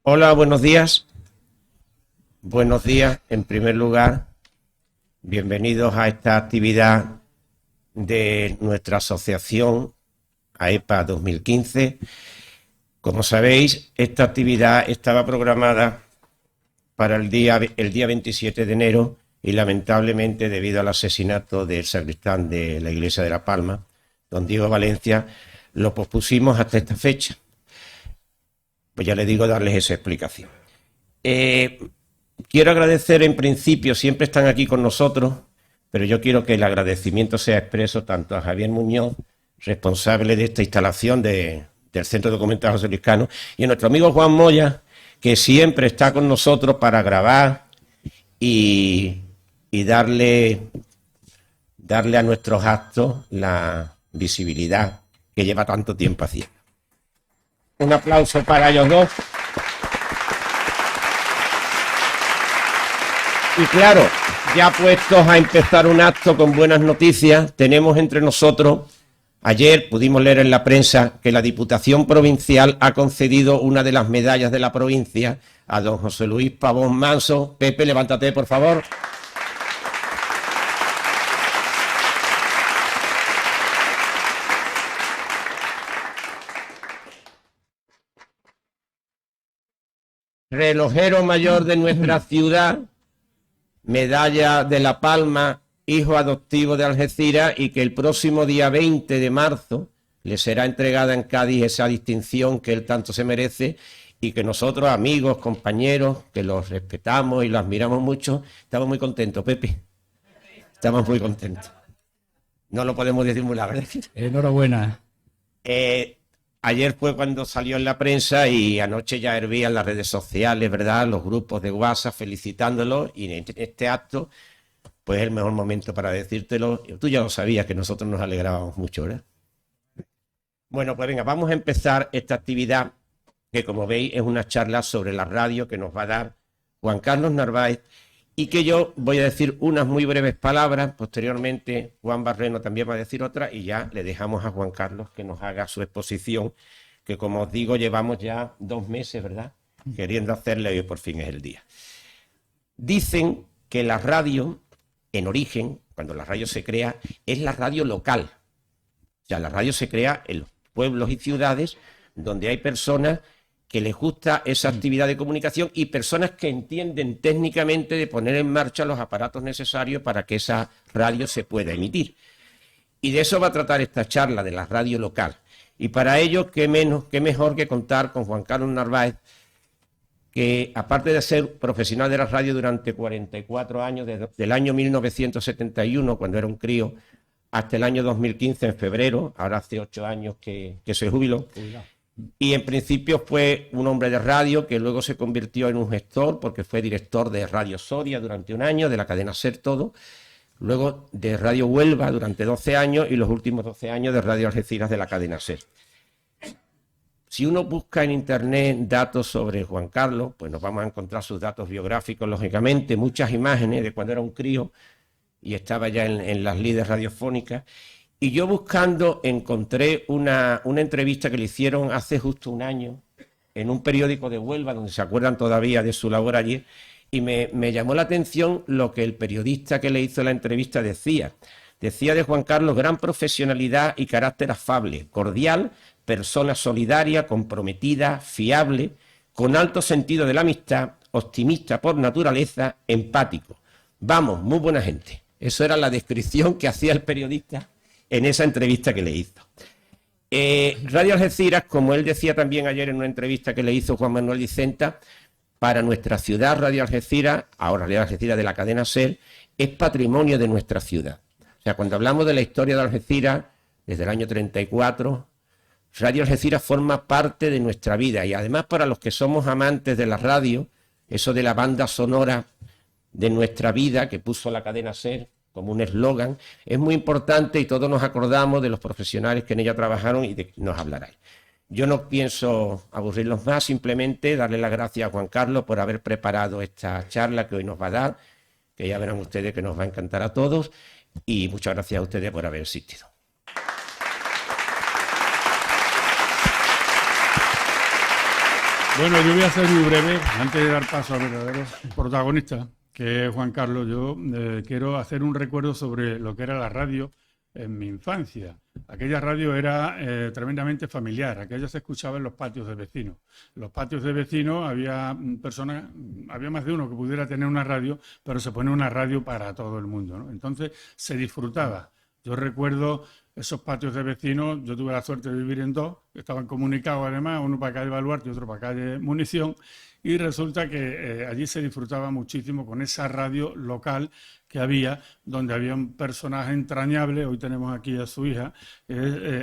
Hola, buenos días. Buenos días, en primer lugar, bienvenidos a esta actividad de nuestra asociación AEPA 2015. Como sabéis, esta actividad estaba programada para el día 27 de enero y lamentablemente, debido al asesinato del sacristán de la iglesia de La Palma, don Diego Valencia, lo pospusimos hasta esta fecha. Pues ya les digo, darles esa explicación. Quiero agradecer en principio, siempre están aquí con nosotros, pero yo quiero que el agradecimiento sea expreso tanto a Javier Muñoz, responsable de esta instalación del Centro Documental José Luis Cano, y a nuestro amigo Juan Moya, que siempre está con nosotros para grabar y darle a nuestros actos la visibilidad que lleva tanto tiempo haciendo. Un aplauso para ellos dos. Y claro, ya puestos a empezar un acto con buenas noticias, tenemos entre nosotros, ayer pudimos leer en la prensa que la Diputación Provincial ha concedido una de las medallas de la provincia a don José Luis Pavón Manso. Pepe, levántate, por favor. Relojero mayor de nuestra ciudad, medalla de La Palma, hijo adoptivo de Algeciras, y que el próximo día 20 de marzo le será entregada en Cádiz esa distinción que él tanto se merece y que nosotros, amigos, compañeros, que los respetamos y los admiramos mucho, estamos muy contentos, Pepe. Estamos muy contentos. No lo podemos decir muy largo. Enhorabuena. Ayer fue cuando salió en la prensa y anoche ya hervían las redes sociales, ¿verdad? Los grupos de WhatsApp felicitándolo, y en este acto, pues es el mejor momento para decírtelo. Tú ya lo sabías, que nosotros nos alegrábamos mucho, ¿verdad? Bueno, pues venga, vamos a empezar esta actividad que, como veis, es una charla sobre la radio que nos va a dar Juan Carlos Narváez, y que yo voy a decir unas muy breves palabras. Posteriormente Juan Barreno también va a decir otra y ya le dejamos a Juan Carlos que nos haga su exposición, que como os digo llevamos ya 2 meses, ¿verdad?, queriendo hacerle, y por fin es el día. Dicen que la radio, en origen, cuando la radio se crea, es la radio local. O sea, la radio se crea en los pueblos y ciudades donde hay personas que les gusta esa actividad de comunicación y personas que entienden técnicamente de poner en marcha los aparatos necesarios para que esa radio se pueda emitir. Y de eso va a tratar esta charla, de la radio local. Y para ello, qué mejor que contar con Juan Carlos Narváez, que aparte de ser profesional de la radio durante 44 años, desde el año 1971, cuando era un crío, hasta el año 2015, en febrero, ahora hace 8 años que se jubiló. Y en principio fue un hombre de radio que luego se convirtió en un gestor, porque fue director de Radio Soria durante 1 año, de la cadena SER todo, luego de Radio Huelva durante 12 años y los últimos 12 años de Radio Algeciras de la cadena SER. Si uno busca en internet datos sobre Juan Carlos, pues nos vamos a encontrar sus datos biográficos, lógicamente, muchas imágenes de cuando era un crío y estaba ya en las lides radiofónicas. Y yo buscando encontré una entrevista que le hicieron hace justo 1 año en un periódico de Huelva, donde se acuerdan todavía de su labor allí, y me llamó la atención lo que el periodista que le hizo la entrevista decía. Decía de Juan Carlos: gran profesionalidad y carácter afable, cordial, persona solidaria, comprometida, fiable, con alto sentido de la amistad, optimista por naturaleza, empático. Vamos, muy buena gente. Eso era la descripción que hacía el periodista en esa entrevista que le hizo. Radio Algeciras, como él decía también ayer en una entrevista que le hizo Juan Manuel Vicenta, para nuestra ciudad, Radio Algeciras, ahora Radio Algeciras de la cadena SER, es patrimonio de nuestra ciudad. O sea, cuando hablamos de la historia de Algeciras, desde el año 34, Radio Algeciras forma parte de nuestra vida, y además para los que somos amantes de la radio, eso de la banda sonora de nuestra vida que puso la cadena SER como un eslogan, es muy importante, y todos nos acordamos de los profesionales que en ella trabajaron y de que nos hablarán. Yo no pienso aburrirlos más, simplemente darle las gracias a Juan Carlos por haber preparado esta charla que hoy nos va a dar, que ya verán ustedes que nos va a encantar a todos, y muchas gracias a ustedes por haber asistido. Bueno, yo voy a ser muy breve, antes de dar paso al verdadero protagonista, que es Juan Carlos. Yo quiero hacer un recuerdo sobre lo que era la radio en mi infancia. Aquella radio era tremendamente familiar, aquella se escuchaba en los patios de vecinos. En los patios de vecinos había personas, había más de uno que pudiera tener una radio, pero se ponía una radio para todo el mundo, ¿no? Entonces se disfrutaba. Yo recuerdo esos patios de vecinos, yo tuve la suerte de vivir en dos, que estaban comunicados además, uno para calle Baluarte y otro para calle Munición, y resulta que allí se disfrutaba muchísimo con esa radio local que había, donde había un personaje entrañable. Hoy tenemos aquí a su hija,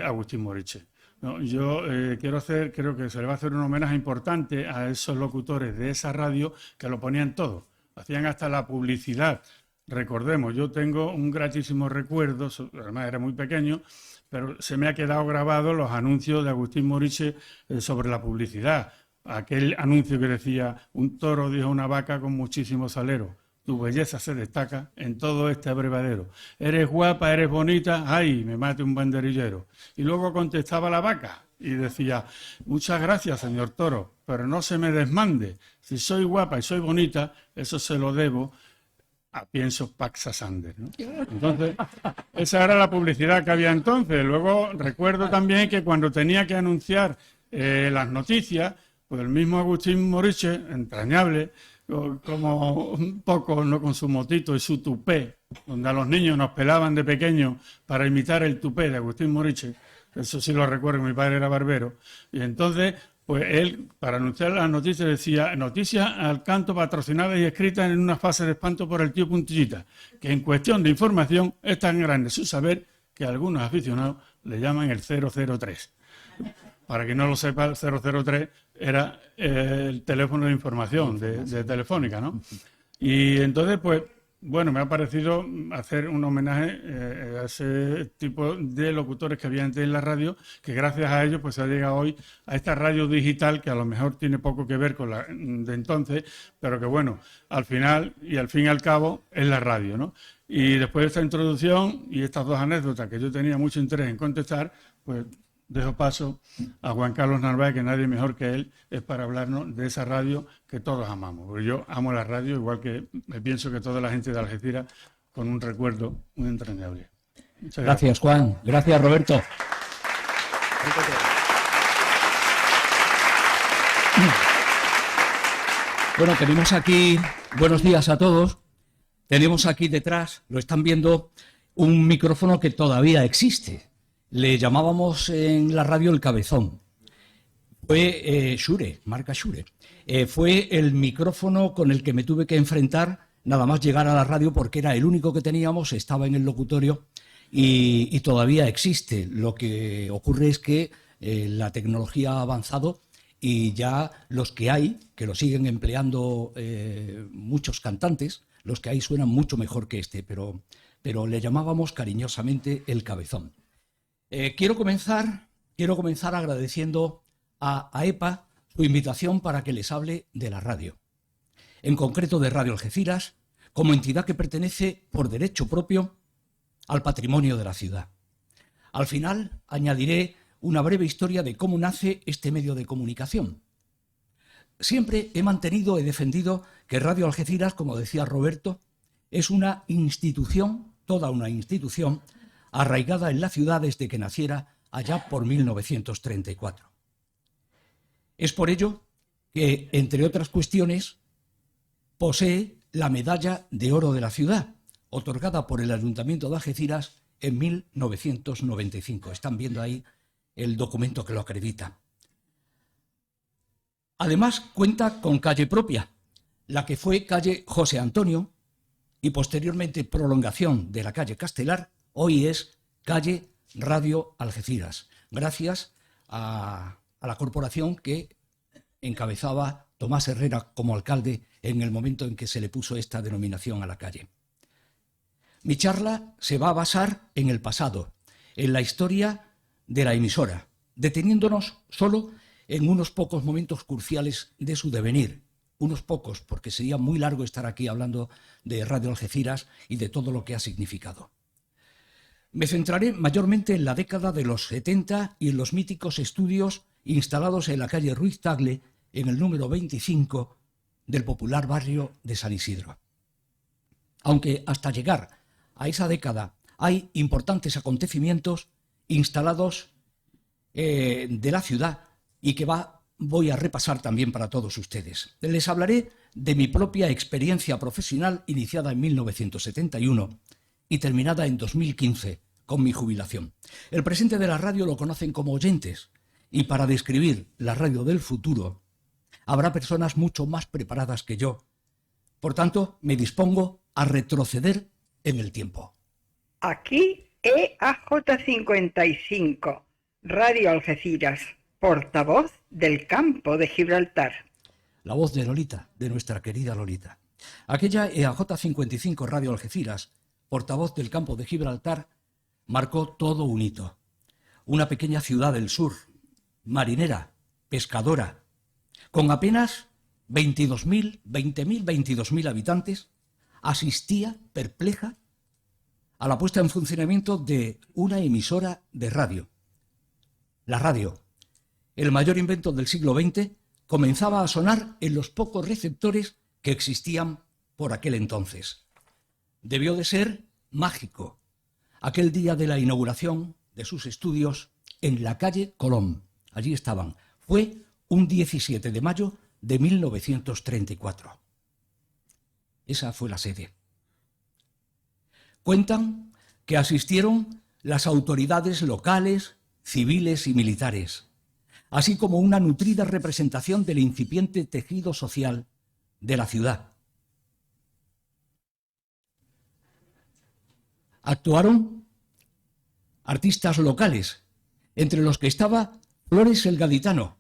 Agustín Moriche. No, yo creo que se le va a hacer un homenaje importante a esos locutores de esa radio que lo ponían todo, hacían hasta la publicidad. Recordemos, yo tengo un gratísimo recuerdo, además era muy pequeño, pero se me ha quedado grabado los anuncios de Agustín Moriche sobre la publicidad. Aquel anuncio que decía: un toro dijo a una vaca con muchísimo salero, tu belleza se destaca en todo este abrevadero. Eres guapa, eres bonita, ay, me mate un banderillero. Y luego contestaba la vaca y decía: muchas gracias, señor toro, pero no se me desmande. Si soy guapa y soy bonita, eso se lo debo a Pienso Paxa Sander, ¿no? Entonces, esa era la publicidad que había entonces. Luego recuerdo también que cuando tenía que anunciar las noticias, pues el mismo Agustín Moriche, entrañable, como un poco, ¿no?, con su motito y su tupé, donde a los niños nos pelaban de pequeños para imitar el tupé de Agustín Moriche. Eso sí lo recuerdo, mi padre era barbero. Y entonces, pues él, para anunciar las noticias, decía: noticias al canto patrocinadas y escritas en una fase de espanto por el tío Puntillita, que en cuestión de información es tan grande su saber que algunos aficionados le llaman el 003. Para quien no lo sepa, el 003 era el teléfono de información de Telefónica, ¿no? Y entonces, pues, bueno, me ha parecido hacer un homenaje a ese tipo de locutores que había antes en la radio, que gracias a ellos pues se ha llegado hoy a esta radio digital, que a lo mejor tiene poco que ver con la de entonces, pero que bueno, al final y al fin y al cabo es la radio, ¿no? Y después de esta introducción y estas dos anécdotas que yo tenía mucho interés en contestar, pues dejo paso a Juan Carlos Narváez, que nadie mejor que él es para hablarnos de esa radio que todos amamos. Porque yo amo la radio, igual que me pienso que toda la gente de Algeciras, con un recuerdo muy entrañable. Muchas gracias, Juan. Gracias, Roberto. Bueno, tenemos aquí, buenos días a todos, tenemos aquí detrás, lo están viendo, un micrófono que todavía existe. Le llamábamos en la radio el cabezón. Fue Shure, marca Shure. Fue el micrófono con el que me tuve que enfrentar nada más llegar a la radio, porque era el único que teníamos, estaba en el locutorio y todavía existe. Lo que ocurre es que la tecnología ha avanzado y ya los que hay, que lo siguen empleando muchos cantantes, los que hay suenan mucho mejor que este, pero le llamábamos cariñosamente el cabezón. Quiero comenzar agradeciendo a EPA su invitación para que les hable de la radio, en concreto de Radio Algeciras, como entidad que pertenece por derecho propio al patrimonio de la ciudad. Al final añadiré una breve historia de cómo nace este medio de comunicación. Siempre he mantenido, he defendido que Radio Algeciras, como decía Roberto, es una institución, toda una institución, arraigada en la ciudad desde que naciera allá por 1934. Es por ello que, entre otras cuestiones, posee la Medalla de Oro de la Ciudad, otorgada por el Ayuntamiento de Algeciras en 1995. Están viendo ahí el documento que lo acredita. Además, cuenta con calle propia, la que fue calle José Antonio y posteriormente prolongación de la calle Castelar. Hoy es calle Radio Algeciras, gracias a la corporación que encabezaba Tomás Herrera como alcalde en el momento en que se le puso esta denominación a la calle. Mi charla se va a basar en el pasado, en la historia de la emisora, deteniéndonos solo en unos pocos momentos cruciales de su devenir. Unos pocos, porque sería muy largo estar aquí hablando de Radio Algeciras y de todo lo que ha significado. Me centraré mayormente en la década de los 70 y en los míticos estudios instalados en la calle Ruiz Tagle, en el número 25 del popular barrio de San Isidro. Aunque hasta llegar a esa década hay importantes acontecimientos instalados de la ciudad y que voy a repasar también para todos ustedes. Les hablaré de mi propia experiencia profesional iniciada en 1971 y terminada en 2015 con mi jubilación. El presente de la radio lo conocen como oyentes y para describir la radio del futuro habrá personas mucho más preparadas que yo. Por tanto, me dispongo a retroceder en el tiempo. Aquí EAJ55, Radio Algeciras, portavoz del campo de Gibraltar. La voz de Lolita, de nuestra querida Lolita. Aquella EAJ55 Radio Algeciras, portavoz del campo de Gibraltar, marcó todo un hito. Una pequeña ciudad del sur, marinera, pescadora, con apenas 22.000 habitantes, asistía perpleja a la puesta en funcionamiento de una emisora de radio. La radio, el mayor invento del siglo XX, comenzaba a sonar en los pocos receptores que existían por aquel entonces. Debió de ser mágico aquel día de la inauguración de sus estudios en la calle Colón. Allí estaban. Fue un 17 de mayo de 1934. Esa fue la sede. Cuentan que asistieron las autoridades locales, civiles y militares, así como una nutrida representación del incipiente tejido social de la ciudad. Actuaron artistas locales, entre los que estaba Flores el Gaditano,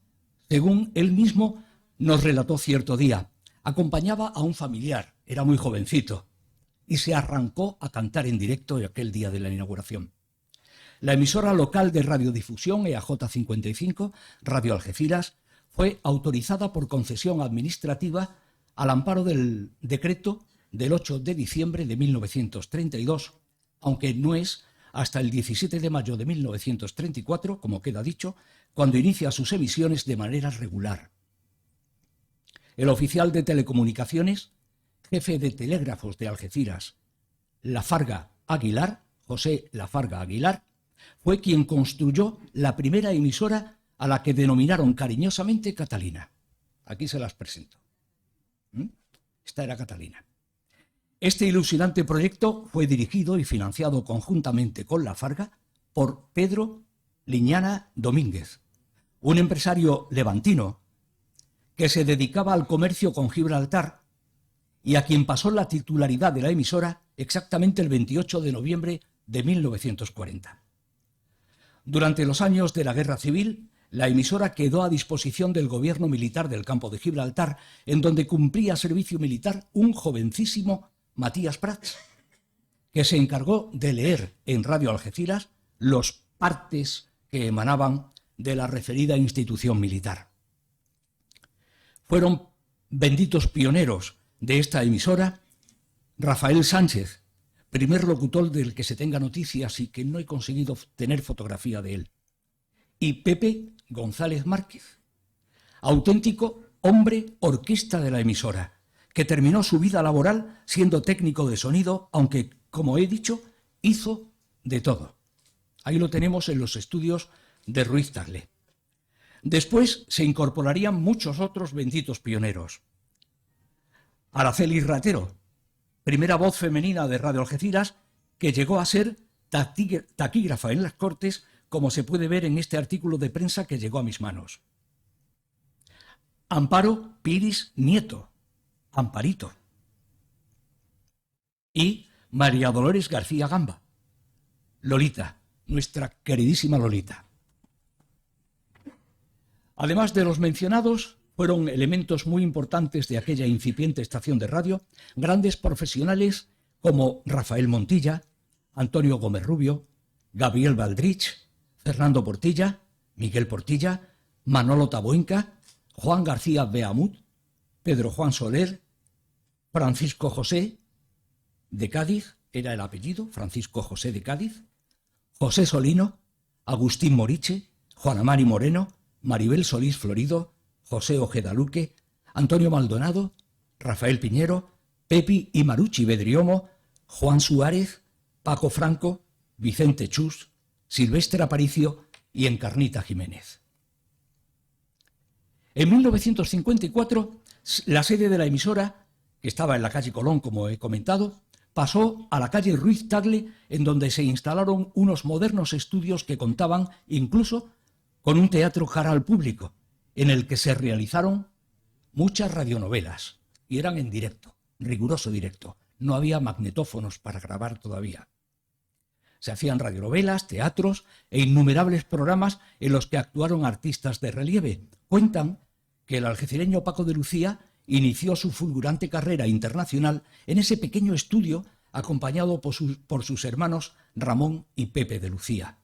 según él mismo nos relató cierto día. Acompañaba a un familiar, era muy jovencito, y se arrancó a cantar en directo aquel día de la inauguración. La emisora local de radiodifusión EAJ55, Radio Algeciras, fue autorizada por concesión administrativa al amparo del decreto del 8 de diciembre de 1932, aunque no es hasta el 17 de mayo de 1934, como queda dicho, cuando inicia sus emisiones de manera regular. El oficial de telecomunicaciones, jefe de telégrafos de Algeciras, Lafarga Aguilar, José Lafarga Aguilar, fue quien construyó la primera emisora a la que denominaron cariñosamente Catalina. Aquí se las presento. Esta era Catalina. Este ilusionante proyecto fue dirigido y financiado conjuntamente con Lafarga por Pedro Liñana Domínguez, un empresario levantino que se dedicaba al comercio con Gibraltar y a quien pasó la titularidad de la emisora exactamente el 28 de noviembre de 1940. Durante los años de la Guerra Civil, la emisora quedó a disposición del gobierno militar del campo de Gibraltar, en donde cumplía servicio militar un jovencísimo Matías Prats, que se encargó de leer en Radio Algeciras los partes que emanaban de la referida institución militar. Fueron benditos pioneros de esta emisora Rafael Sánchez, primer locutor del que se tenga noticias y que no he conseguido tener fotografía de él, y Pepe González Márquez, auténtico hombre orquesta de la emisora, que terminó su vida laboral siendo técnico de sonido, aunque, como he dicho, hizo de todo. Ahí lo tenemos en los estudios de Ruiz Tagle. Después se incorporarían muchos otros benditos pioneros. Araceli Ratero, primera voz femenina de Radio Algeciras, que llegó a ser taquígrafa en las Cortes, como se puede ver en este artículo de prensa que llegó a mis manos. Amparo Piris Nieto, Amparito. Y María Dolores García Gamba, Lolita, nuestra queridísima Lolita. Además de los mencionados, fueron elementos muy importantes de aquella incipiente estación de radio, grandes profesionales como Rafael Montilla, Antonio Gómez Rubio, Gabriel Baldrich, Fernando Portilla, Miguel Portilla, Manolo Tabuenca, Juan García Beamut, Pedro Juan Soler, Francisco José de Cádiz, era el apellido, Francisco José de Cádiz, José Solino, Agustín Moriche, Juana Mari Moreno, Maribel Solís Florido, José Ojeda Luque, Antonio Maldonado, Rafael Piñero, Pepi y Marucci Bedriomo, Juan Suárez, Paco Franco, Vicente Chus, Silvestre Aparicio y Encarnita Jiménez. En 1954, la sede de la emisora, que estaba en la calle Colón, como he comentado, pasó a la calle Ruiz Tagle, en donde se instalaron unos modernos estudios que contaban incluso con un teatro cara al público, en el que se realizaron muchas radionovelas, y eran en directo, riguroso directo. No había magnetófonos para grabar todavía. Se hacían radionovelas, teatros e innumerables programas en los que actuaron artistas de relieve. Cuentan que el algecireño Paco de Lucía inició su fulgurante carrera internacional en ese pequeño estudio, acompañado por sus hermanos Ramón y Pepe de Lucía.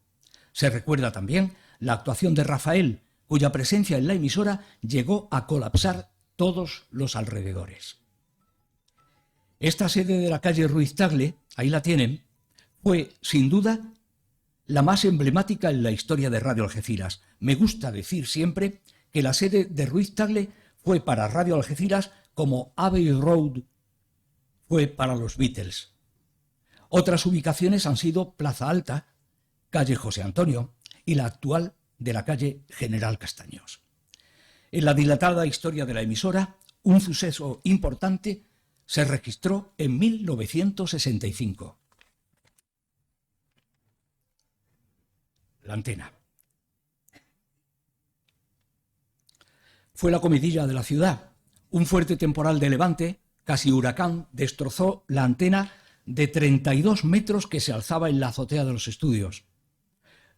Se recuerda también la actuación de Rafael, cuya presencia en la emisora llegó a colapsar todos los alrededores. Esta sede de la calle Ruiz Tagle, ahí la tienen, fue, sin duda, la más emblemática en la historia de Radio Algeciras. Me gusta decir siempre que la sede de Ruiz Tagle fue para Radio Algeciras como Abbey Road fue para los Beatles. Otras ubicaciones han sido Plaza Alta, calle José Antonio y la actual de la calle General Castaños. En la dilatada historia de la emisora, un suceso importante se registró en 1965. La antena. Fue la comidilla de la ciudad. Un fuerte temporal de levante, casi huracán, destrozó la antena de 32 metros que se alzaba en la azotea de los estudios.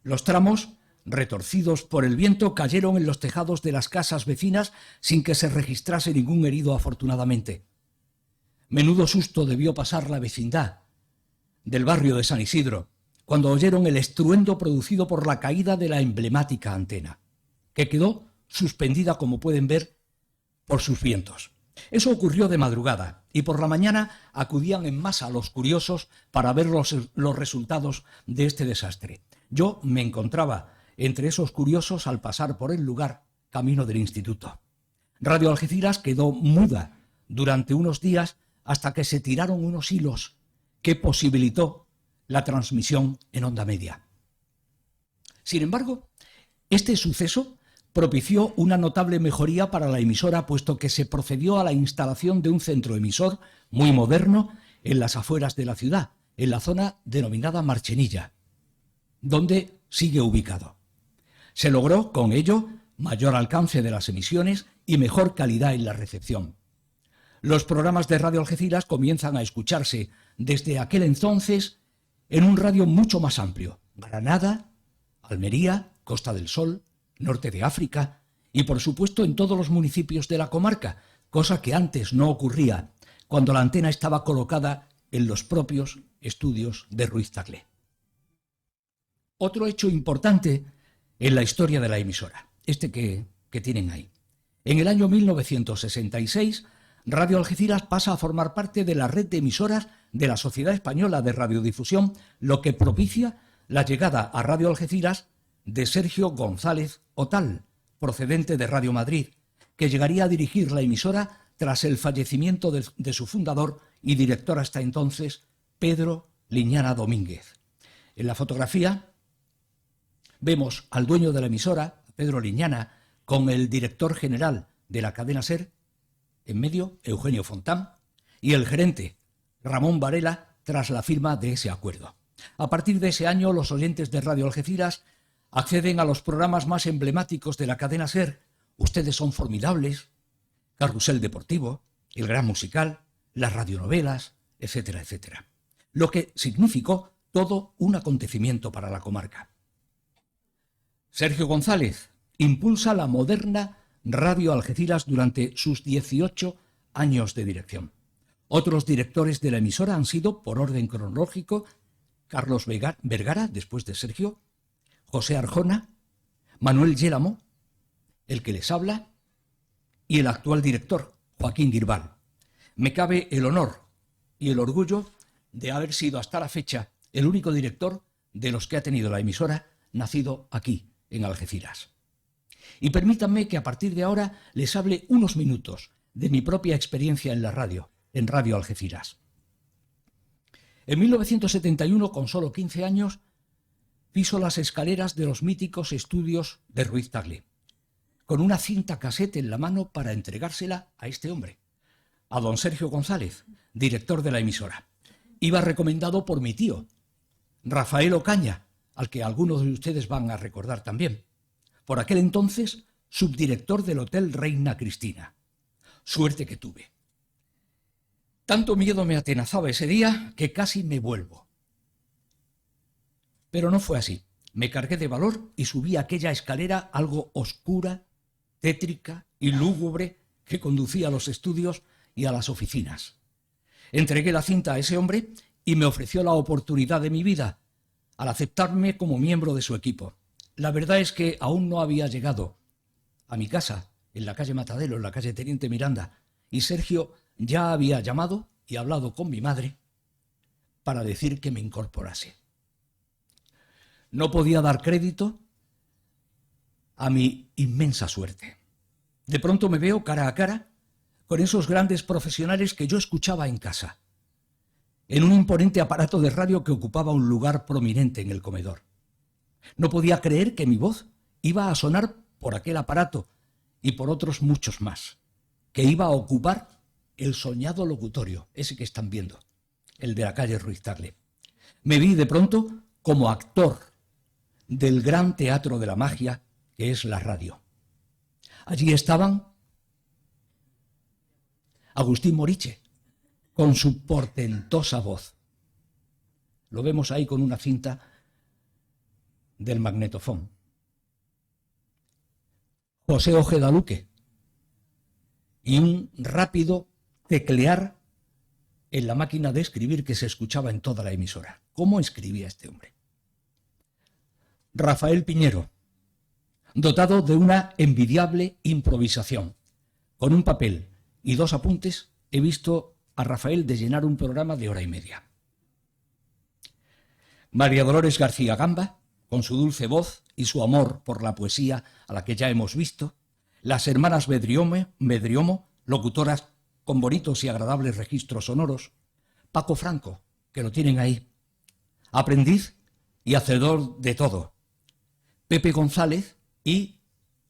Los tramos, retorcidos por el viento, cayeron en los tejados de las casas vecinas sin que se registrase ningún herido, afortunadamente. Menudo susto debió pasar la vecindad del barrio de San Isidro cuando oyeron el estruendo producido por la caída de la emblemática antena, que quedó suspendida, como pueden ver, por sus vientos. Eso ocurrió de madrugada y por la mañana acudían en masa los curiosos para ver los resultados de este desastre. Yo me encontraba entre esos curiosos al pasar por el lugar camino del instituto. Radio Algeciras quedó muda durante unos días hasta que se tiraron unos hilos que posibilitó la transmisión en onda media. Sin embargo, este suceso propició una notable mejoría para la emisora, puesto que se procedió a la instalación de un centro emisor muy moderno en las afueras de la ciudad, en la zona denominada Marchenilla, donde sigue ubicado. Se logró con ello mayor alcance de las emisiones y mejor calidad en la recepción. Los programas de Radio Algeciras comienzan a escucharse desde aquel entonces en un radio mucho más amplio: Granada, Almería, Costa del Sol, Norte de África y, por supuesto, en todos los municipios de la comarca, cosa que antes no ocurría cuando la antena estaba colocada en los propios estudios de Ruiz Tagle. Otro hecho importante en la historia de la emisora, que tienen ahí. En el año 1966, Radio Algeciras pasa a formar parte de la red de emisoras de la Sociedad Española de Radiodifusión, lo que propicia la llegada a Radio Algeciras de Sergio González Otal, procedente de Radio Madrid, que llegaría a dirigir la emisora tras el fallecimiento de su fundador y director hasta entonces, Pedro Liñana Domínguez. En la fotografía vemos al dueño de la emisora, Pedro Liñana, con el director general de la cadena SER, en medio Eugenio Fontán, y el gerente Ramón Varela, tras la firma de ese acuerdo. A partir de ese año, los oyentes de Radio Algeciras acceden a los programas más emblemáticos de la cadena SER: Ustedes son formidables, Carrusel Deportivo, El Gran Musical, las radionovelas, etcétera, etcétera. Lo que significó todo un acontecimiento para la comarca. Sergio González impulsa la moderna Radio Algeciras durante sus 18 años de dirección. Otros directores de la emisora han sido, por orden cronológico, Carlos Vergara, después de Sergio, José Arjona, Manuel Yélamo, el que les habla, y el actual director, Joaquín Guirbal. Me cabe el honor y el orgullo de haber sido hasta la fecha el único director de los que ha tenido la emisora nacido aquí, en Algeciras. Y permítanme que a partir de ahora les hable unos minutos de mi propia experiencia en la radio, en Radio Algeciras. En 1971, con solo 15 años, piso las escaleras de los míticos estudios de Ruiz Tagle, con una cinta casete en la mano para entregársela a este hombre, a don Sergio González, director de la emisora. Iba recomendado por mi tío, Rafael Ocaña, al que algunos de ustedes van a recordar también, por aquel entonces subdirector del Hotel Reina Cristina. Suerte que tuve. Tanto miedo me atenazaba ese día que casi me vuelvo. Pero no fue así. Me cargué de valor y subí aquella escalera algo oscura, tétrica y lúgubre que conducía a los estudios y a las oficinas. Entregué la cinta a ese hombre y me ofreció la oportunidad de mi vida al aceptarme como miembro de su equipo. La verdad es que aún no había llegado a mi casa, en la calle Matadero, en la calle Teniente Miranda, y Sergio ya había llamado y hablado con mi madre para decir que me incorporase. No podía dar crédito a mi inmensa suerte. De pronto me veo cara a cara con esos grandes profesionales que yo escuchaba en casa, en un imponente aparato de radio que ocupaba un lugar prominente en el comedor. No podía creer que mi voz iba a sonar por aquel aparato y por otros muchos más, que iba a ocupar el soñado locutorio, ese que están viendo, el de la calle Ruiz Tagle. Me vi de pronto como actor del gran teatro de la magia que es la radio. Allí estaban Agustín Moriche, con su portentosa voz. Lo vemos ahí con una cinta del magnetofón. José Ojeda Luque, y un rápido teclear en la máquina de escribir que se escuchaba en toda la emisora. ¿Cómo escribía este hombre? Rafael Piñero, dotado de una envidiable improvisación. Con un papel y 2 apuntes he visto a Rafael de llenar un programa de 1h30. María Dolores García Gamba, con su dulce voz y su amor por la poesía a la que ya hemos visto. Las hermanas Medriomo, locutoras con bonitos y agradables registros sonoros. Paco Franco, que lo tienen ahí, aprendiz y hacedor de todo. Pepe González y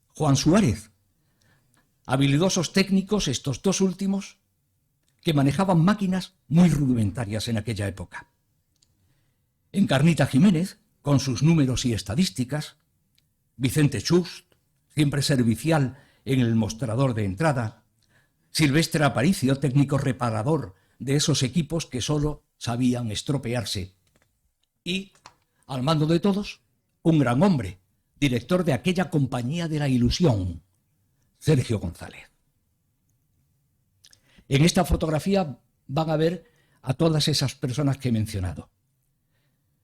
Juan Suárez, habilidosos técnicos estos 2 últimos, que manejaban máquinas muy rudimentarias en aquella época. Encarnita Jiménez, con sus números y estadísticas. Vicente Chust, siempre servicial en el mostrador de entrada. Silvestre Aparicio, técnico reparador de esos equipos que solo sabían estropearse. Y, al mando de todos, un gran hombre, director de aquella compañía de la ilusión, Sergio González. En esta fotografía van a ver a todas esas personas que he mencionado.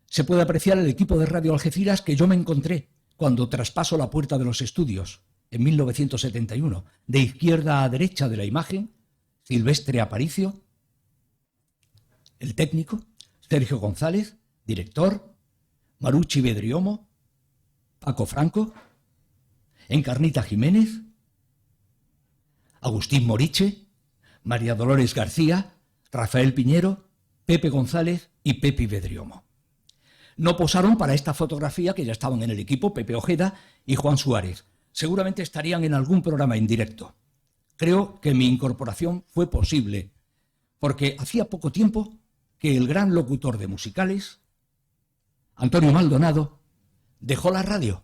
Se puede apreciar el equipo de Radio Algeciras que yo me encontré cuando traspaso la puerta de los estudios en 1971. De izquierda a derecha de la imagen, Silvestre Aparicio, el técnico, Sergio González, director, Marucci Bedriomo, Paco Franco, Encarnita Jiménez, Agustín Moriche, María Dolores García, Rafael Piñero, Pepe González y Pepi Bedriomo. No posaron para esta fotografía, que ya estaban en el equipo, Pepe Ojeda y Juan Suárez. Seguramente estarían en algún programa en directo. Creo que mi incorporación fue posible, porque hacía poco tiempo que el gran locutor de musicales, Antonio Maldonado, dejó la radio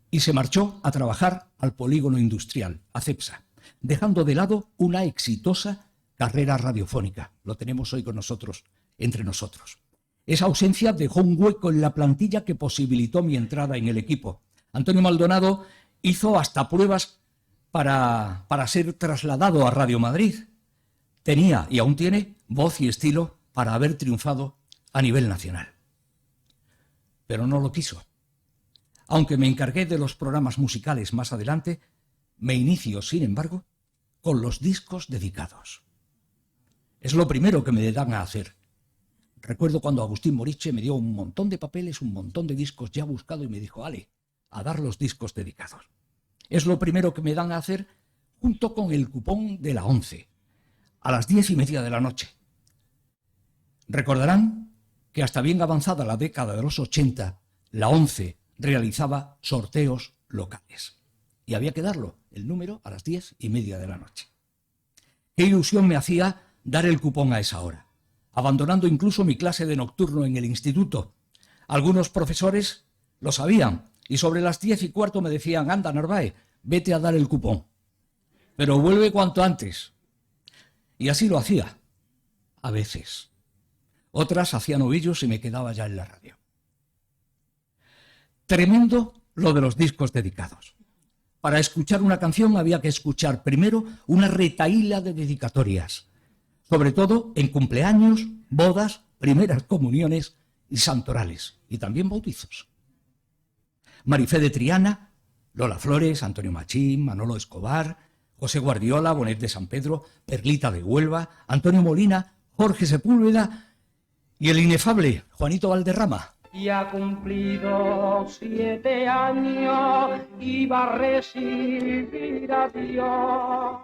y se marchó a trabajar al polígono industrial, a Cepsa, dejando de lado una exitosa carrera radiofónica. Lo tenemos hoy con nosotros, entre nosotros. Esa ausencia dejó un hueco en la plantilla que posibilitó mi entrada en el equipo. Antonio Maldonado hizo hasta pruebas para ser trasladado a Radio Madrid. Tenía y aún tiene voz y estilo para haber triunfado a nivel nacional. Pero no lo quiso. Aunque me encargué de los programas musicales más adelante, me inicio, sin embargo, con los discos dedicados. Es lo primero que me dan a hacer. Recuerdo cuando Agustín Moriche me dio un montón de papeles, un montón de discos ya buscado y me dijo, Ale, a dar los discos dedicados. Es lo primero que me dan a hacer junto con el cupón de la 11, a las 10:30 de la noche. Recordarán que hasta bien avanzada la década de los 80, la 11 realizaba sorteos locales. Y había que darlo, el número, a las 10:30 de la noche. Qué ilusión me hacía dar el cupón a esa hora, abandonando incluso mi clase de nocturno en el instituto. Algunos profesores lo sabían y sobre las 10:15 me decían: anda, Narváez, vete a dar el cupón, pero vuelve cuanto antes. Y así lo hacía, a veces. Otras hacían ovillos y me quedaba ya en la radio. Tremendo lo de los discos dedicados. Para escuchar una canción había que escuchar primero una retahíla de dedicatorias, sobre todo en cumpleaños, bodas, primeras comuniones y santorales, y también bautizos. Marifé de Triana, Lola Flores, Antonio Machín, Manolo Escobar, José Guardiola, Bonet de San Pedro, Perlita de Huelva, Antonio Molina, Jorge Sepúlveda y el inefable Juanito Valderrama. Y ha cumplido 7 años y va a recibir a Dios.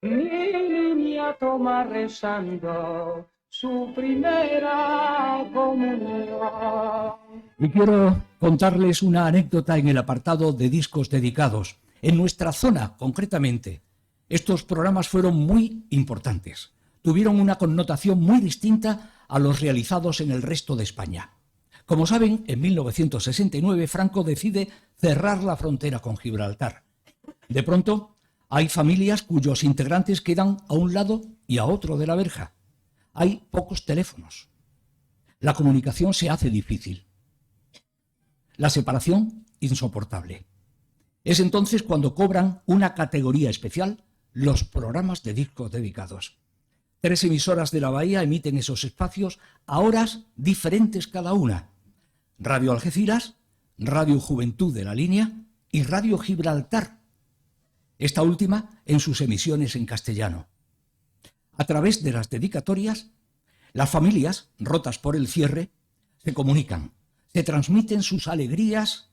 Mi niña toma rezando su primera comunión. Y quiero contarles una anécdota en el apartado de discos dedicados. En nuestra zona, concretamente, estos programas fueron muy importantes. Tuvieron una connotación muy distinta a los realizados en el resto de España. Como saben, en 1969 Franco decide cerrar la frontera con Gibraltar. De pronto, hay familias cuyos integrantes quedan a un lado y a otro de la verja. Hay pocos teléfonos. La comunicación se hace difícil. La separación, insoportable. Es entonces cuando cobran una categoría especial los programas de discos dedicados. 3 emisoras de la Bahía emiten esos espacios a horas diferentes cada una. Radio Algeciras, Radio Juventud de la Línea y Radio Gibraltar. Esta última en sus emisiones en castellano. A través de las dedicatorias, las familias, rotas por el cierre, se comunican, se transmiten sus alegrías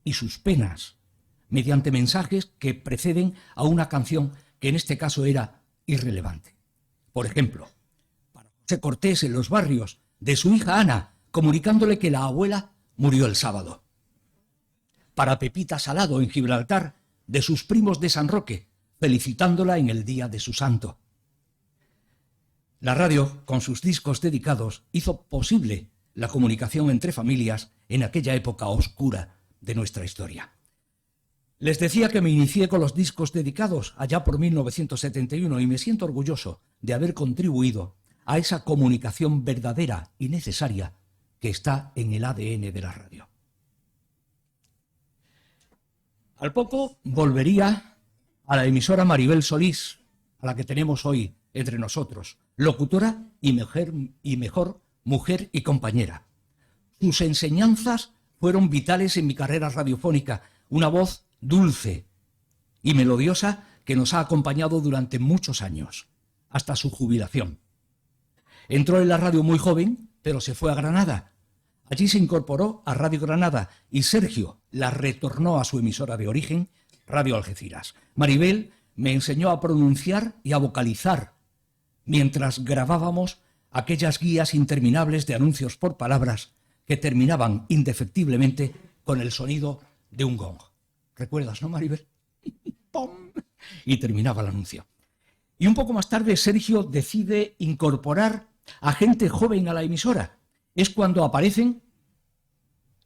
y sus penas mediante mensajes que preceden a una canción que en este caso era irrelevante. Por ejemplo, para José Cortés en los barrios, de su hija Ana, comunicándole que la abuela murió el sábado. Para Pepita Salado en Gibraltar, de sus primos de San Roque, felicitándola en el día de su santo. La radio, con sus discos dedicados, hizo posible la comunicación entre familias en aquella época oscura de nuestra historia. Les decía que me inicié con los discos dedicados allá por 1971 y me siento orgulloso de haber contribuido a esa comunicación verdadera y necesaria que está en el ADN de la radio. Al poco volvería a la emisora Maribel Solís, a la que tenemos hoy entre nosotros, locutora y mejor mujer y compañera. Sus enseñanzas fueron vitales en mi carrera radiofónica, una voz dulce y melodiosa que nos ha acompañado durante muchos años, hasta su jubilación. Entró en la radio muy joven, pero se fue a Granada. Allí se incorporó a Radio Granada y Sergio la retornó a su emisora de origen, Radio Algeciras. Maribel me enseñó a pronunciar y a vocalizar mientras grabábamos aquellas guías interminables de anuncios por palabras que terminaban indefectiblemente con el sonido de un gong. ¿Recuerdas, no, Maribel? ¡Pum! Y terminaba el anuncio. Y un poco más tarde Sergio decide incorporar a gente joven a la emisora. Es cuando aparecen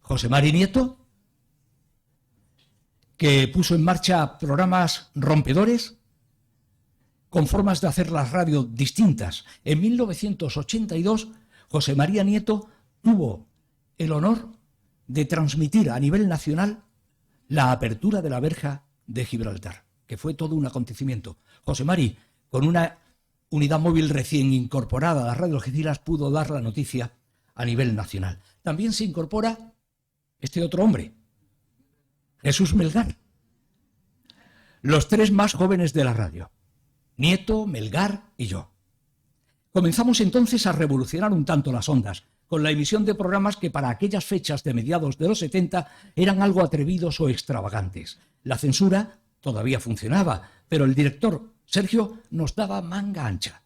José Mari Nieto, que puso en marcha programas rompedores con formas de hacer la radio distintas. En 1982, José María Nieto tuvo el honor de transmitir a nivel nacional la apertura de la verja de Gibraltar, que fue todo un acontecimiento. José Mari, con una unidad móvil recién incorporada a la Radio Algeciras, pudo dar la noticia a nivel nacional. También se incorpora este otro hombre, Jesús Melgar. Los 3 más jóvenes de la radio, Nieto, Melgar y yo. Comenzamos entonces a revolucionar un tanto las ondas, con la emisión de programas que para aquellas fechas de mediados de los 70 eran algo atrevidos o extravagantes. La censura todavía funcionaba, pero el director Sergio nos daba manga ancha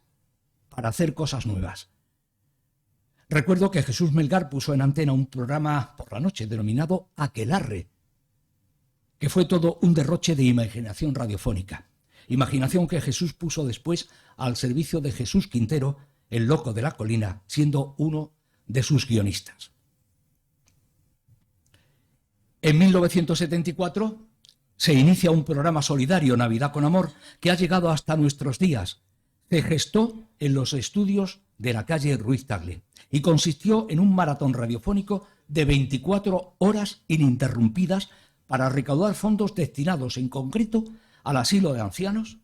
para hacer cosas nuevas. Recuerdo que Jesús Melgar puso en antena un programa por la noche denominado Aquelarre, que fue todo un derroche de imaginación radiofónica. Imaginación que Jesús puso después al servicio de Jesús Quintero, el loco de la colina, siendo uno de sus guionistas. En 1974 se inicia un programa solidario, Navidad con Amor, que ha llegado hasta nuestros días. Se gestó en los estudios de la calle Ruiz Tagle y consistió en un maratón radiofónico de 24 horas ininterrumpidas para recaudar fondos destinados en concreto al asilo de ancianos,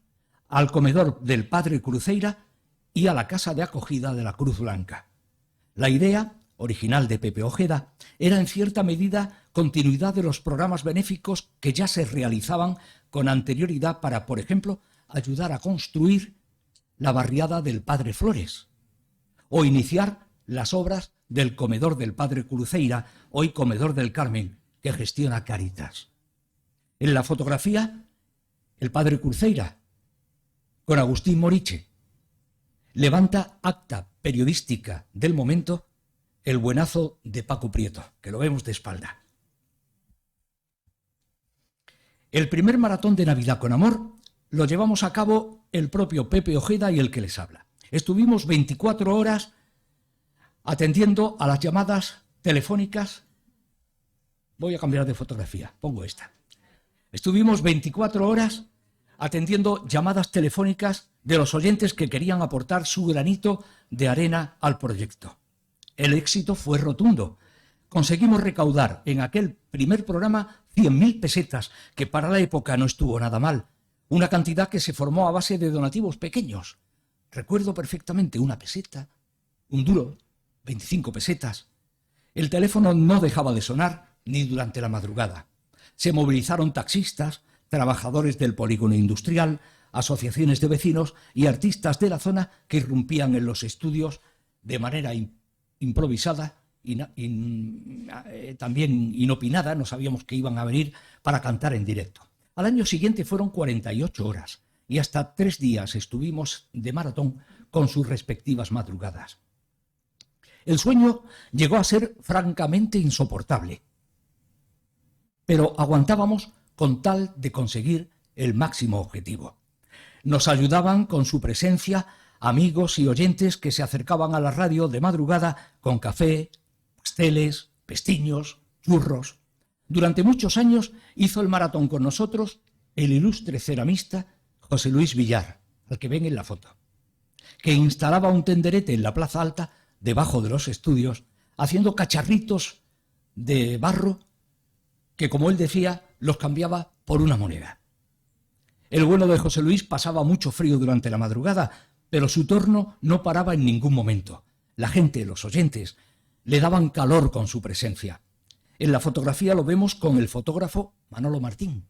al comedor del Padre Cruceira y a la casa de acogida de la Cruz Blanca. La idea, original de Pepe Ojeda, era en cierta medida continuidad de los programas benéficos que ya se realizaban con anterioridad para, por ejemplo, ayudar a construir la barriada del Padre Flores o iniciar las obras del comedor del Padre Cruceira, hoy Comedor del Carmen, que gestiona Cáritas. En la fotografía, el Padre Cruceira, con Agustín Moriche, levanta acta periodística del momento el buenazo de Paco Prieto, que lo vemos de espalda. El primer maratón de Navidad con Amor lo llevamos a cabo el propio Pepe Ojeda y el que les habla. Estuvimos 24 horas atendiendo a las llamadas telefónicas. Voy a cambiar de fotografía, pongo esta. Estuvimos 24 horas atendiendo llamadas telefónicas de los oyentes que querían aportar su granito de arena al proyecto. El éxito fue rotundo. Conseguimos recaudar en aquel primer programa 100.000 pesetas, que para la época no estuvo nada mal. Una cantidad que se formó a base de donativos pequeños. Recuerdo perfectamente una peseta, un duro, 25 pesetas. El teléfono no dejaba de sonar ni durante la madrugada. Se movilizaron taxistas, trabajadores del polígono industrial, asociaciones de vecinos y artistas de la zona que irrumpían en los estudios de manera improvisada y también inopinada. No sabíamos que iban a venir para cantar en directo. Al año siguiente fueron 48 horas y hasta 3 días estuvimos de maratón con sus respectivas madrugadas. El sueño llegó a ser francamente insoportable, pero aguantábamos con tal de conseguir el máximo objetivo. Nos ayudaban con su presencia amigos y oyentes que se acercaban a la radio de madrugada con café, pasteles, pestiños, churros. Durante muchos años hizo el maratón con nosotros el ilustre ceramista José Luis Villar, al que ven en la foto, que instalaba un tenderete en la Plaza Alta, debajo de los estudios, haciendo cacharritos de barro que, como él decía, los cambiaba por una moneda. El bueno de José Luis pasaba mucho frío durante la madrugada, pero su torno no paraba en ningún momento. La gente, los oyentes, le daban calor con su presencia. En la fotografía lo vemos con el fotógrafo Manolo Martín,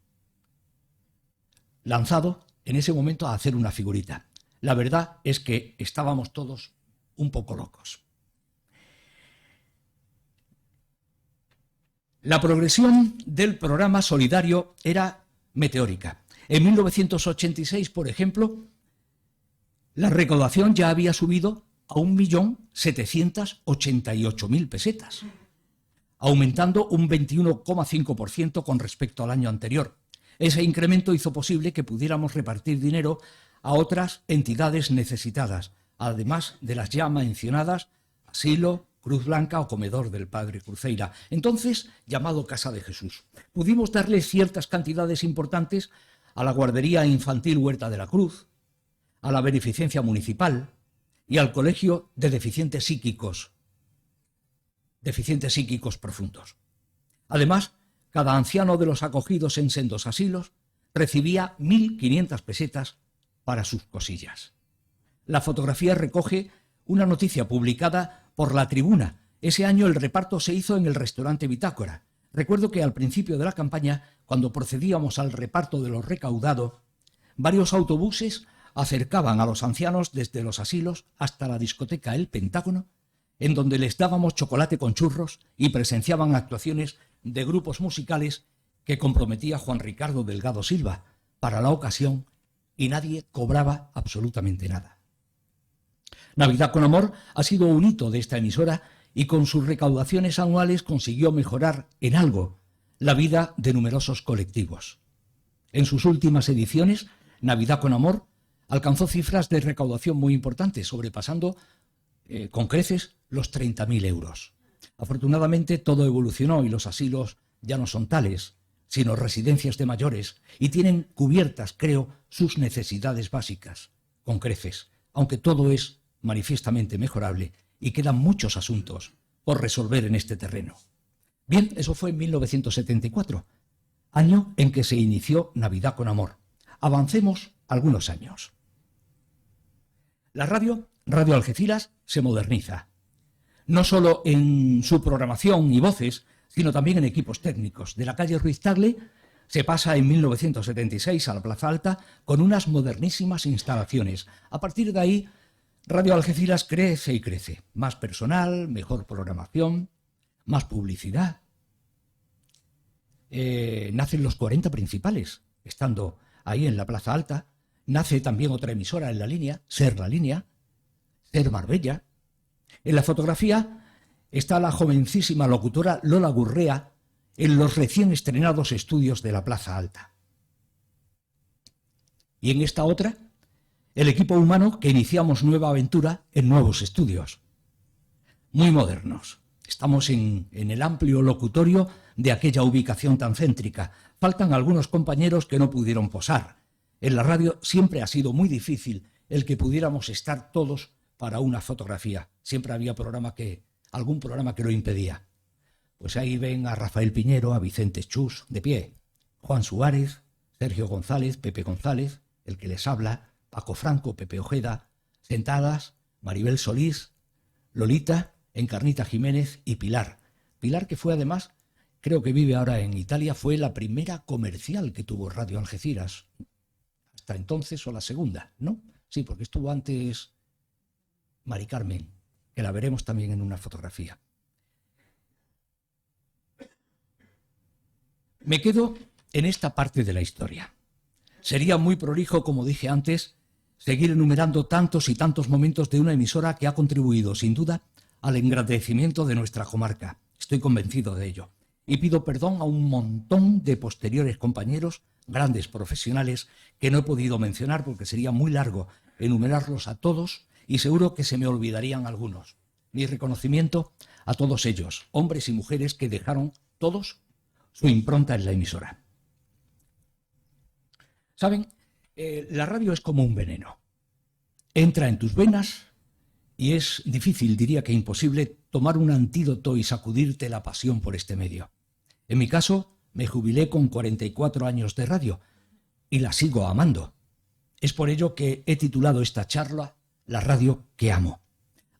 lanzado en ese momento a hacer una figurita. La verdad es que estábamos todos un poco locos. La progresión del programa solidario era meteórica. En 1986, por ejemplo, la recaudación ya había subido a 1.788.000 pesetas, aumentando un 21,5% con respecto al año anterior. Ese incremento hizo posible que pudiéramos repartir dinero a otras entidades necesitadas, además de las ya mencionadas Asilo, Cruz Blanca o Comedor del Padre Cruceira, entonces llamado Casa de Jesús. Pudimos darle ciertas cantidades importantes a la Guardería Infantil Huerta de la Cruz, a la Beneficencia Municipal y al Colegio de Deficientes Psíquicos Profundos. Además, cada anciano de los acogidos en sendos asilos recibía 1.500 pesetas para sus cosillas. La fotografía recoge una noticia publicada por La Tribuna. Ese año el reparto se hizo en el restaurante Bitácora. Recuerdo que al principio de la campaña, cuando procedíamos al reparto de lo recaudado, varios autobuses acercaban a los ancianos desde los asilos hasta la discoteca El Pentágono en donde les dábamos chocolate con churros y presenciaban actuaciones de grupos musicales que comprometía Juan Ricardo Delgado Silva para la ocasión y nadie cobraba absolutamente nada. Navidad con Amor ha sido un hito de esta emisora y con sus recaudaciones anuales consiguió mejorar en algo la vida de numerosos colectivos. En sus últimas ediciones, Navidad con Amor alcanzó cifras de recaudación muy importantes, sobrepasando con creces los 30.000 euros. Afortunadamente todo evolucionó y los asilos ya no son tales, sino residencias de mayores, y tienen cubiertas, creo, sus necesidades básicas, con creces, aunque todo es manifiestamente mejorable y quedan muchos asuntos por resolver en este terreno. Bien, eso fue en 1974, año en que se inició Navidad con Amor. Avancemos algunos años. La Radio Algeciras se moderniza, no solo en su programación y voces, sino también en equipos técnicos. De la calle Ruiz Tagle se pasa en 1976 a la Plaza Alta con unas modernísimas instalaciones. A partir de ahí, Radio Algeciras crece y crece. Más personal, mejor programación, más publicidad. Nacen los 40 principales, estando ahí en la Plaza Alta. Nace también otra emisora en la línea, Ser La Línea, Ser Marbella. En la fotografía está la jovencísima locutora Lola Gurrea en los recién estrenados estudios de la Plaza Alta. Y en esta otra, el equipo humano que iniciamos nueva aventura en nuevos estudios, muy modernos. Estamos en el amplio locutorio de aquella ubicación tan céntrica. Faltan algunos compañeros que no pudieron posar. En la radio siempre ha sido muy difícil el que pudiéramos estar todos para una fotografía. Siempre había algún programa que lo impedía. Pues ahí ven a Rafael Piñero, a Vicente Chus de pie, Juan Suárez, Sergio González, Pepe González, el que les habla, Paco Franco, Pepe Ojeda, sentadas Maribel Solís, Lolita, Encarnita Jiménez y Pilar. Pilar, que fue además, creo que vive ahora en Italia, fue la primera comercial que tuvo Radio Algeciras. Hasta entonces, o la segunda, ¿no? Sí, porque estuvo antes Mari Carmen, que la veremos también en una fotografía. Me quedo en esta parte de la historia. Sería muy prolijo, como dije antes, seguir enumerando tantos y tantos momentos de una emisora que ha contribuido, sin duda, al engrandecimiento de nuestra comarca. Estoy convencido de ello. Y pido perdón a un montón de posteriores compañeros, grandes profesionales, que no he podido mencionar porque sería muy largo enumerarlos a todos y seguro que se me olvidarían algunos. Mi reconocimiento a todos ellos, hombres y mujeres que dejaron todos su impronta en la emisora. ¿Saben? La radio es como un veneno. Entra en tus venas y es difícil, diría que imposible, tomar un antídoto y sacudirte la pasión por este medio. En mi caso, me jubilé con 44 años de radio y la sigo amando. Es por ello que he titulado esta charla La radio que amo.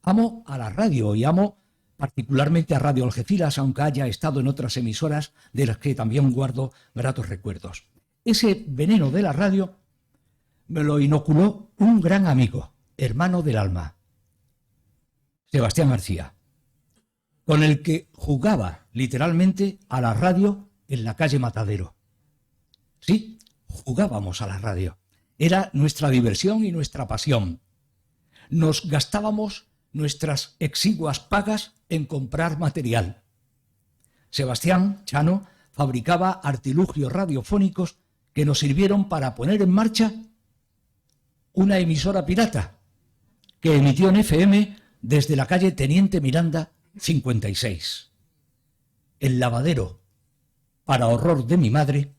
Amo a la radio y amo particularmente a Radio Algeciras, aunque haya estado en otras emisoras de las que también guardo gratos recuerdos. Ese veneno de la radio me lo inoculó un gran amigo, hermano del alma, Sebastián García, con el que jugaba literalmente a la radio en la calle Matadero. Sí, jugábamos a la radio. Era nuestra diversión y nuestra pasión. Nos gastábamos nuestras exiguas pagas en comprar material. Sebastián Chano fabricaba artilugios radiofónicos que nos sirvieron para poner en marcha una emisora pirata que emitió en FM desde la calle Teniente Miranda 56. El lavadero, para horror de mi madre,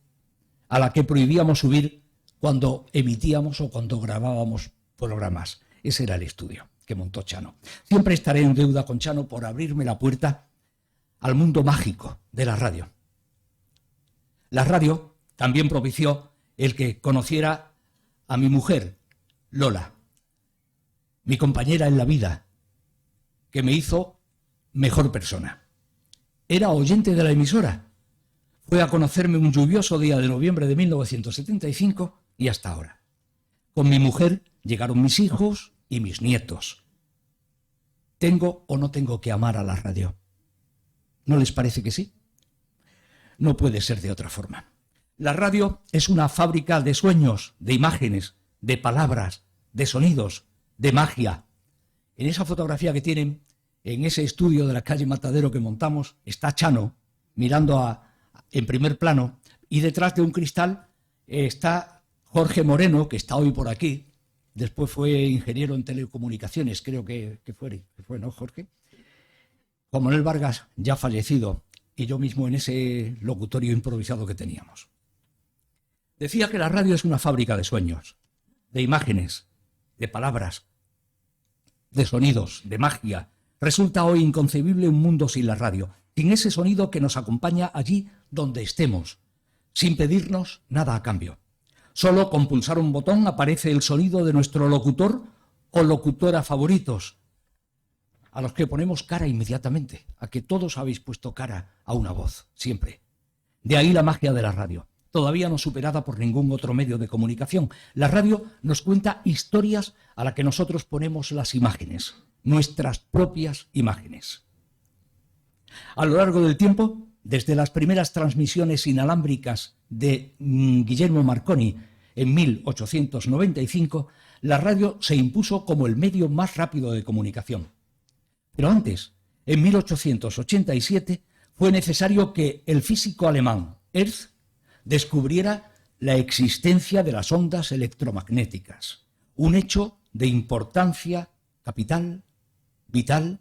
a la que prohibíamos subir cuando emitíamos o cuando grabábamos programas. Ese era el estudio que montó Chano. Siempre estaré en deuda con Chano por abrirme la puerta al mundo mágico de la radio. La radio también propició el que conociera a mi mujer, Lola, mi compañera en la vida, que me hizo mejor persona. Era oyente de la emisora. Fue a conocerme un lluvioso día de noviembre de 1975 y hasta ahora. Con mi mujer llegaron mis hijos y mis nietos. ¿tengo o no tengo que amar a la radio? ¿No les parece que sí? No puede ser de otra forma. La radio es una fábrica de sueños, de imágenes, de palabras, de sonidos, de magia. En esa fotografía que tienen, en ese estudio de la calle Matadero que montamos, está Chano mirando en primer plano, y detrás de un cristal está Jorge Moreno, que está hoy por aquí. Después fue ingeniero en telecomunicaciones, creo que fue, ¿no, Jorge? Juan Manuel Vargas, ya fallecido, y yo mismo en ese locutorio improvisado que teníamos. Decía que la radio es una fábrica de sueños, de imágenes, de palabras, de sonidos, de magia. Resulta hoy inconcebible un mundo sin la radio, sin ese sonido que nos acompaña allí donde estemos, sin pedirnos nada a cambio. Solo con pulsar un botón aparece el sonido de nuestro locutor o locutora favoritos, a los que ponemos cara inmediatamente, a que todos habéis puesto cara a una voz, siempre. De ahí la magia de la radio, todavía no superada por ningún otro medio de comunicación. La radio nos cuenta historias a las que nosotros ponemos las imágenes, nuestras propias imágenes. A lo largo del tiempo, desde las primeras transmisiones inalámbricas de Guillermo Marconi en 1895, la radio se impuso como el medio más rápido de comunicación. Pero antes, en 1887, fue necesario que el físico alemán Hertz descubriera la existencia de las ondas electromagnéticas, un hecho de importancia capital, vital,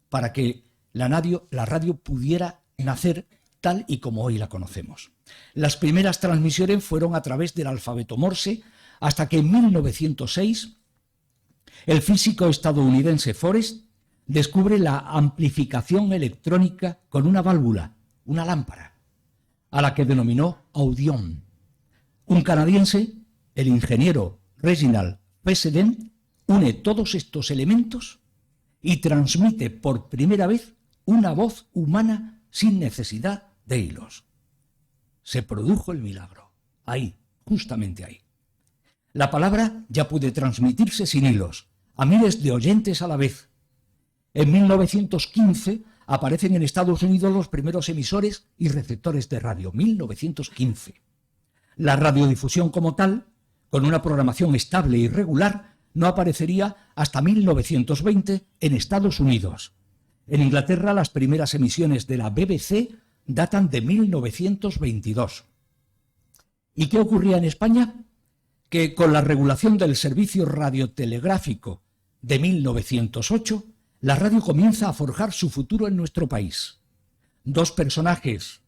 para que la radio pudiera nacer tal y como hoy la conocemos. Las primeras transmisiones fueron a través del alfabeto Morse, hasta que en 1906 el físico estadounidense Forrest descubre la amplificación electrónica con una válvula, una lámpara, a la que denominó audión. Un canadiense, el ingeniero Reginald Fessenden, une todos estos elementos y transmite por primera vez una voz humana sin necesidad de hilos. Se produjo el milagro. Ahí, justamente ahí. La palabra ya puede transmitirse sin hilos, a miles de oyentes a la vez. En 1915 aparecen en Estados Unidos los primeros emisores y receptores de radio. 1915. La radiodifusión como tal, con una programación estable y regular, no aparecería hasta 1920 en Estados Unidos. En Inglaterra, las primeras emisiones de la BBC datan de 1922. ¿Y qué ocurría en España? Que con la regulación del servicio radiotelegráfico de 1908, la radio comienza a forjar su futuro en nuestro país. Dos personajes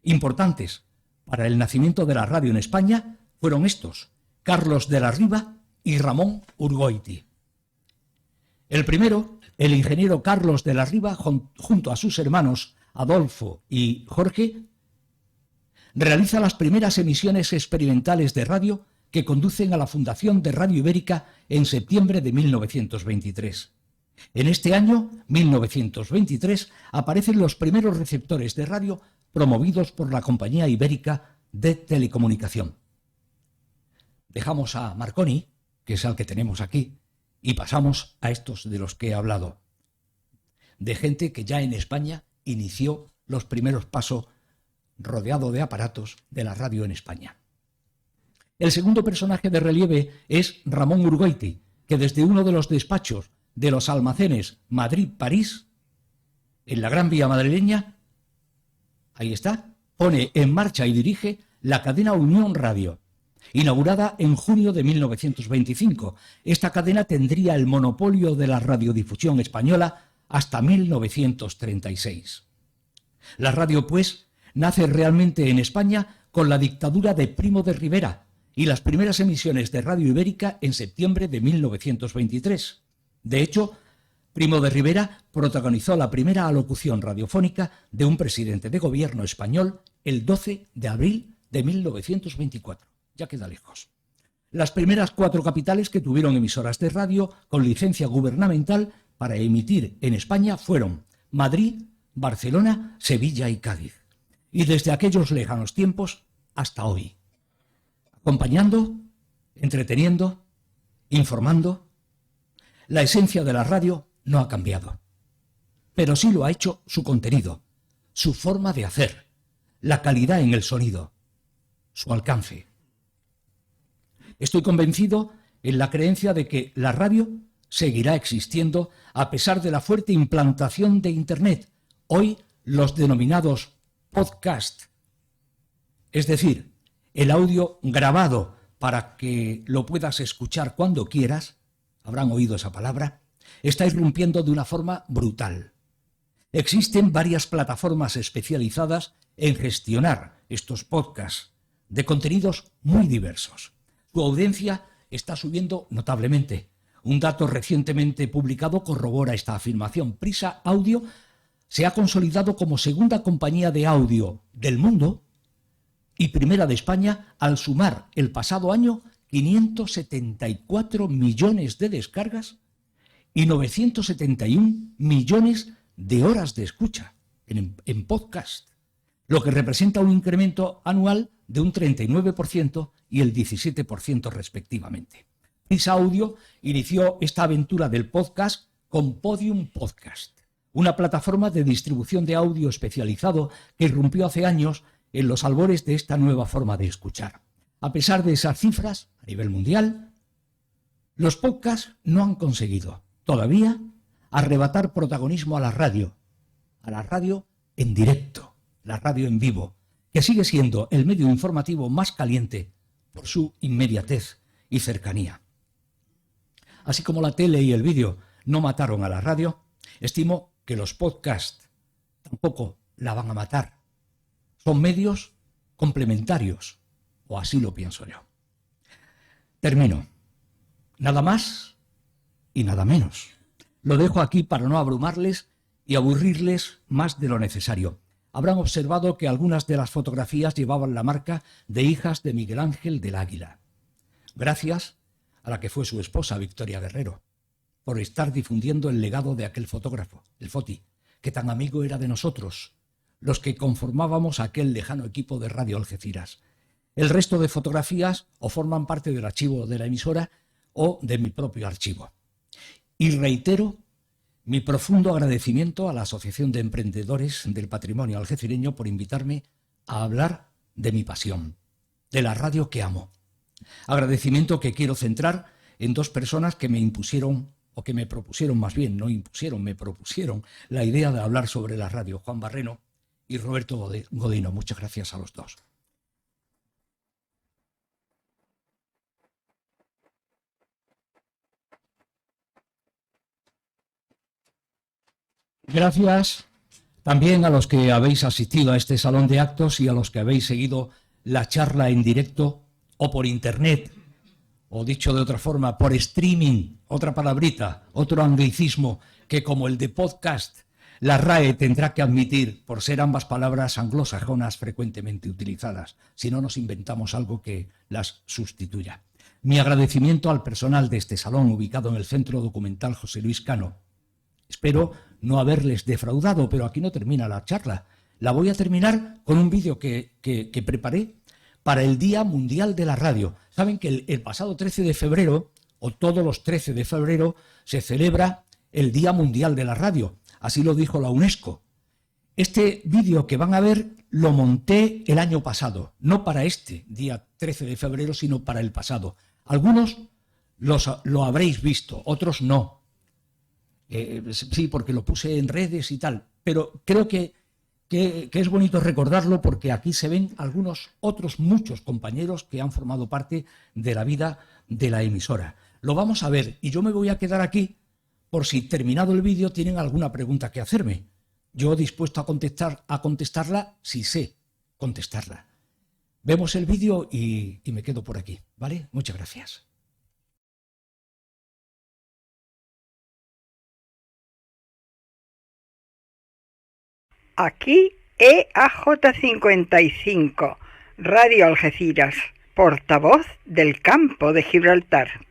importantes para el nacimiento de la radio en España fueron estos, Carlos de la Riva y Ramón Urgoiti. El primero, el ingeniero Carlos de la Riva, junto a sus hermanos Adolfo y Jorge, realiza las primeras emisiones experimentales de radio que conducen a la fundación de Radio Ibérica en septiembre de 1923. En este año, 1923, aparecen los primeros receptores de radio promovidos por la Compañía Ibérica de Telecomunicación. Dejamos a Marconi, que es al que tenemos aquí, y pasamos a estos de los que he hablado, de gente que ya en España inició los primeros pasos rodeado de aparatos de la radio en España. El segundo personaje de relieve es Ramón Urgoiti, que desde uno de los despachos de los almacenes Madrid-París, en la Gran Vía madrileña, ahí está, pone en marcha y dirige la cadena Unión Radio, inaugurada en junio de 1925. Esta cadena tendría el monopolio de la radiodifusión española hasta 1936. La radio, pues, nace realmente en España con la dictadura de Primo de Rivera y las primeras emisiones de Radio Ibérica en septiembre de 1923. De hecho, Primo de Rivera protagonizó la primera alocución radiofónica de un presidente de gobierno español el 12 de abril de 1924. Ya queda lejos. Las primeras 4 capitales que tuvieron emisoras de radio con licencia gubernamental para emitir en España fueron Madrid, Barcelona, Sevilla y Cádiz. Y desde aquellos lejanos tiempos hasta hoy. Acompañando, entreteniendo, informando. La esencia de la radio no ha cambiado. Pero sí lo ha hecho su contenido, su forma de hacer, la calidad en el sonido, su alcance. Estoy convencido en la creencia de que la radio seguirá existiendo a pesar de la fuerte implantación de Internet. Hoy los denominados podcast, es decir, el audio grabado para que lo puedas escuchar cuando quieras, habrán oído esa palabra, está irrumpiendo de una forma brutal. Existen varias plataformas especializadas en gestionar estos podcasts de contenidos muy diversos. Su audiencia está subiendo notablemente. Un dato recientemente publicado corrobora esta afirmación. Prisa Audio se ha consolidado como segunda compañía de audio del mundo y primera de España al sumar el pasado año 574 millones de descargas y 971 millones de horas de escucha en podcast, lo que representa un incremento anual de un 39% y el 17% respectivamente. Prisa Audio inició esta aventura del podcast con Podium Podcast, una plataforma de distribución de audio especializado que irrumpió hace años en los albores de esta nueva forma de escuchar. A pesar de esas cifras, a nivel mundial, los podcasts no han conseguido todavía arrebatar protagonismo a la radio en directo, la radio en vivo, que sigue siendo el medio informativo más caliente por su inmediatez y cercanía. Así como la tele y el vídeo no mataron a la radio, estimo que los podcasts tampoco la van a matar. Son medios complementarios, o así lo pienso yo. Termino. Nada más y nada menos. Lo dejo aquí para no abrumarles y aburrirles más de lo necesario. Habrán observado que algunas de las fotografías llevaban la marca de hijas de Miguel Ángel del Águila. Gracias a la que fue su esposa, Victoria Guerrero, por estar difundiendo el legado de aquel fotógrafo, el Foti, que tan amigo era de nosotros, los que conformábamos aquel lejano equipo de Radio Algeciras. El resto de fotografías o forman parte del archivo de la emisora o de mi propio archivo. Y reitero mi profundo agradecimiento a la Asociación de Emprendedores del Patrimonio Algecireño por invitarme a hablar de mi pasión, de la radio que amo. Agradecimiento que quiero centrar en dos personas que me impusieron, o que me propusieron más bien, no impusieron, me propusieron la idea de hablar sobre la radio, Juan Barreno y Roberto Godino. Muchas gracias a los dos. Gracias también a los que habéis asistido a este salón de actos y a los que habéis seguido la charla en directo o por internet, o dicho de otra forma, por streaming, otra palabrita, otro anglicismo que como el de podcast, la RAE tendrá que admitir por ser ambas palabras anglosajonas frecuentemente utilizadas, si no nos inventamos algo que las sustituya. Mi agradecimiento al personal de este salón ubicado en el Centro Documental José Luis Cano. Espero no haberles defraudado, pero aquí no termina la charla. La voy a terminar con un vídeo que preparé para el Día Mundial de la Radio. Saben que el pasado 13 de febrero, o todos los 13 de febrero, se celebra el Día Mundial de la Radio. Así lo dijo la UNESCO. Este vídeo que van a ver lo monté el año pasado, no para este día 13 de febrero, sino para el pasado. Algunos lo habréis visto, otros no. Sí, porque lo puse en redes y tal, pero creo que es bonito recordarlo porque aquí se ven algunos otros muchos compañeros que han formado parte de la vida de la emisora. Lo vamos a ver y yo me voy a quedar aquí por si terminado el vídeo tienen alguna pregunta que hacerme. Yo dispuesto a contestarla si sé contestarla. Vemos el vídeo y me quedo por aquí, ¿vale? Muchas gracias. Aquí EAJ55, Radio Algeciras, portavoz del Campo de Gibraltar.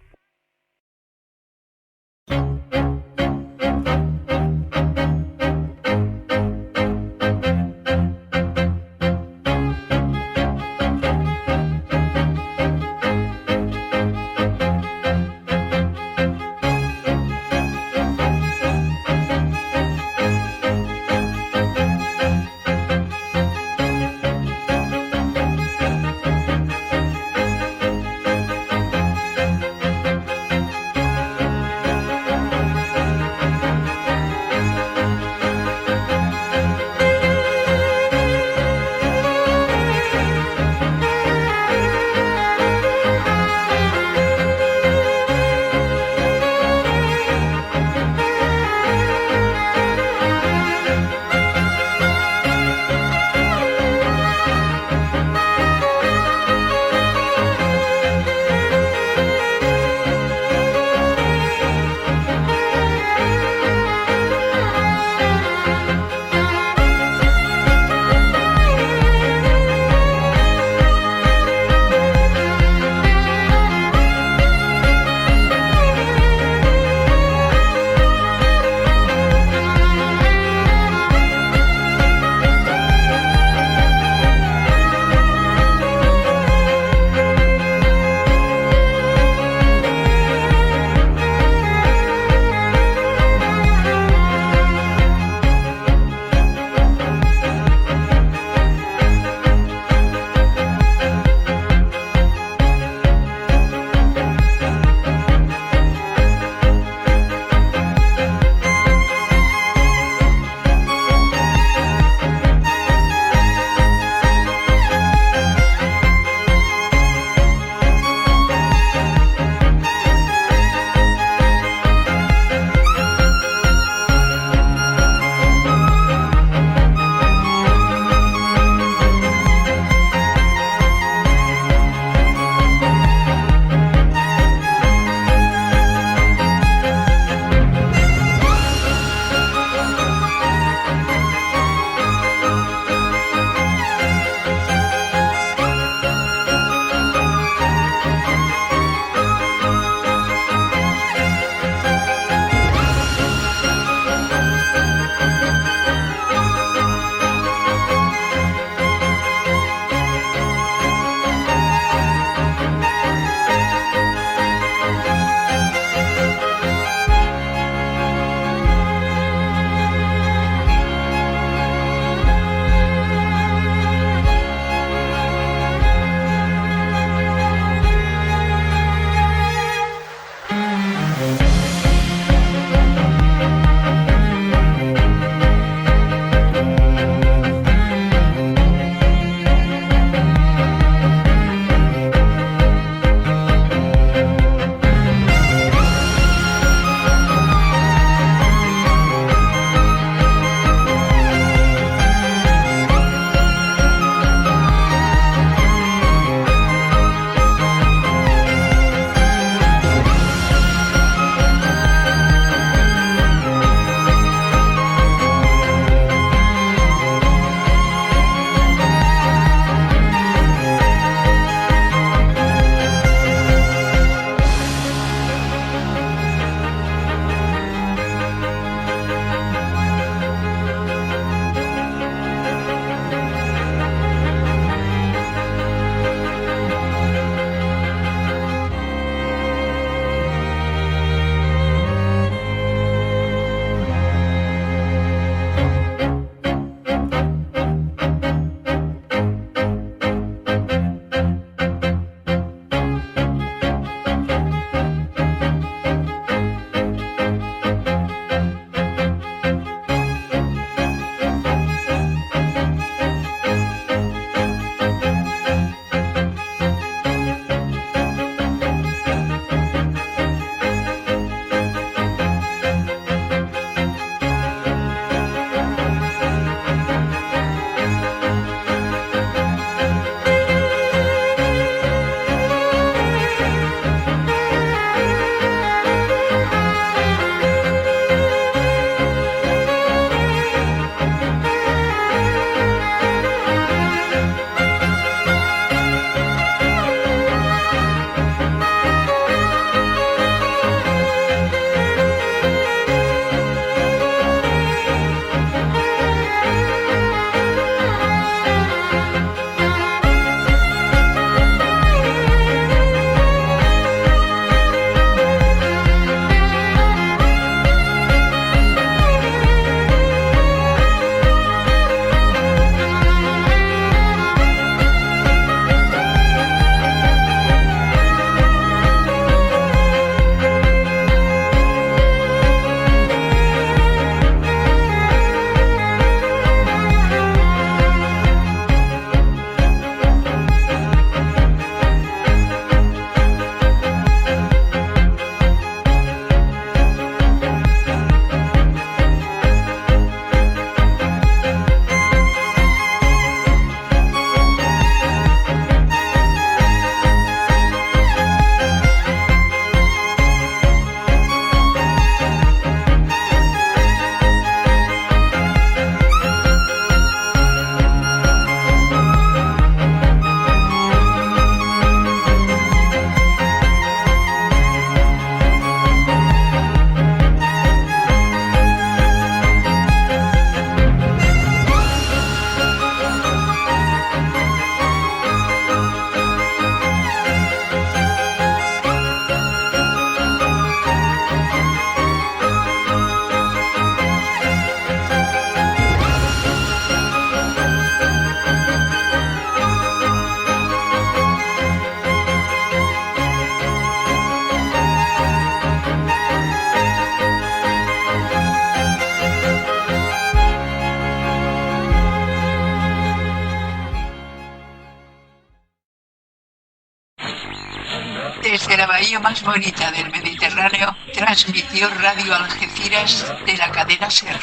Desde la bahía más bonita del Mediterráneo, transmitió Radio Algeciras de la cadena SER.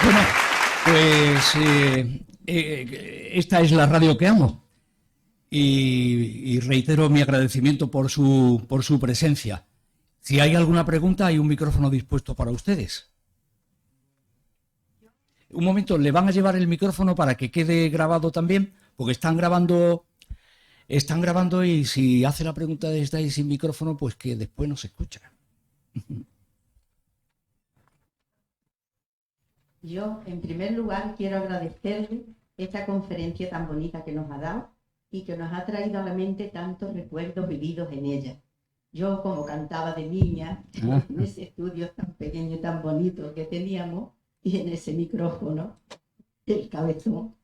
Bueno, pues esta es la radio que amo y reitero mi agradecimiento por su presencia. Si hay alguna pregunta, hay un micrófono dispuesto para ustedes. Un momento, ¿le van a llevar el micrófono para que quede grabado también? Porque están grabando y si hace la pregunta desde ahí sin micrófono, pues que después no se escucha. Yo, en primer lugar, quiero agradecerle esta conferencia tan bonita que nos ha dado y que nos ha traído a la mente tantos recuerdos vividos en ella. Yo, como cantaba de niña, en ese estudio tan pequeño y tan bonito que teníamos, y en ese micrófono, el cabezón,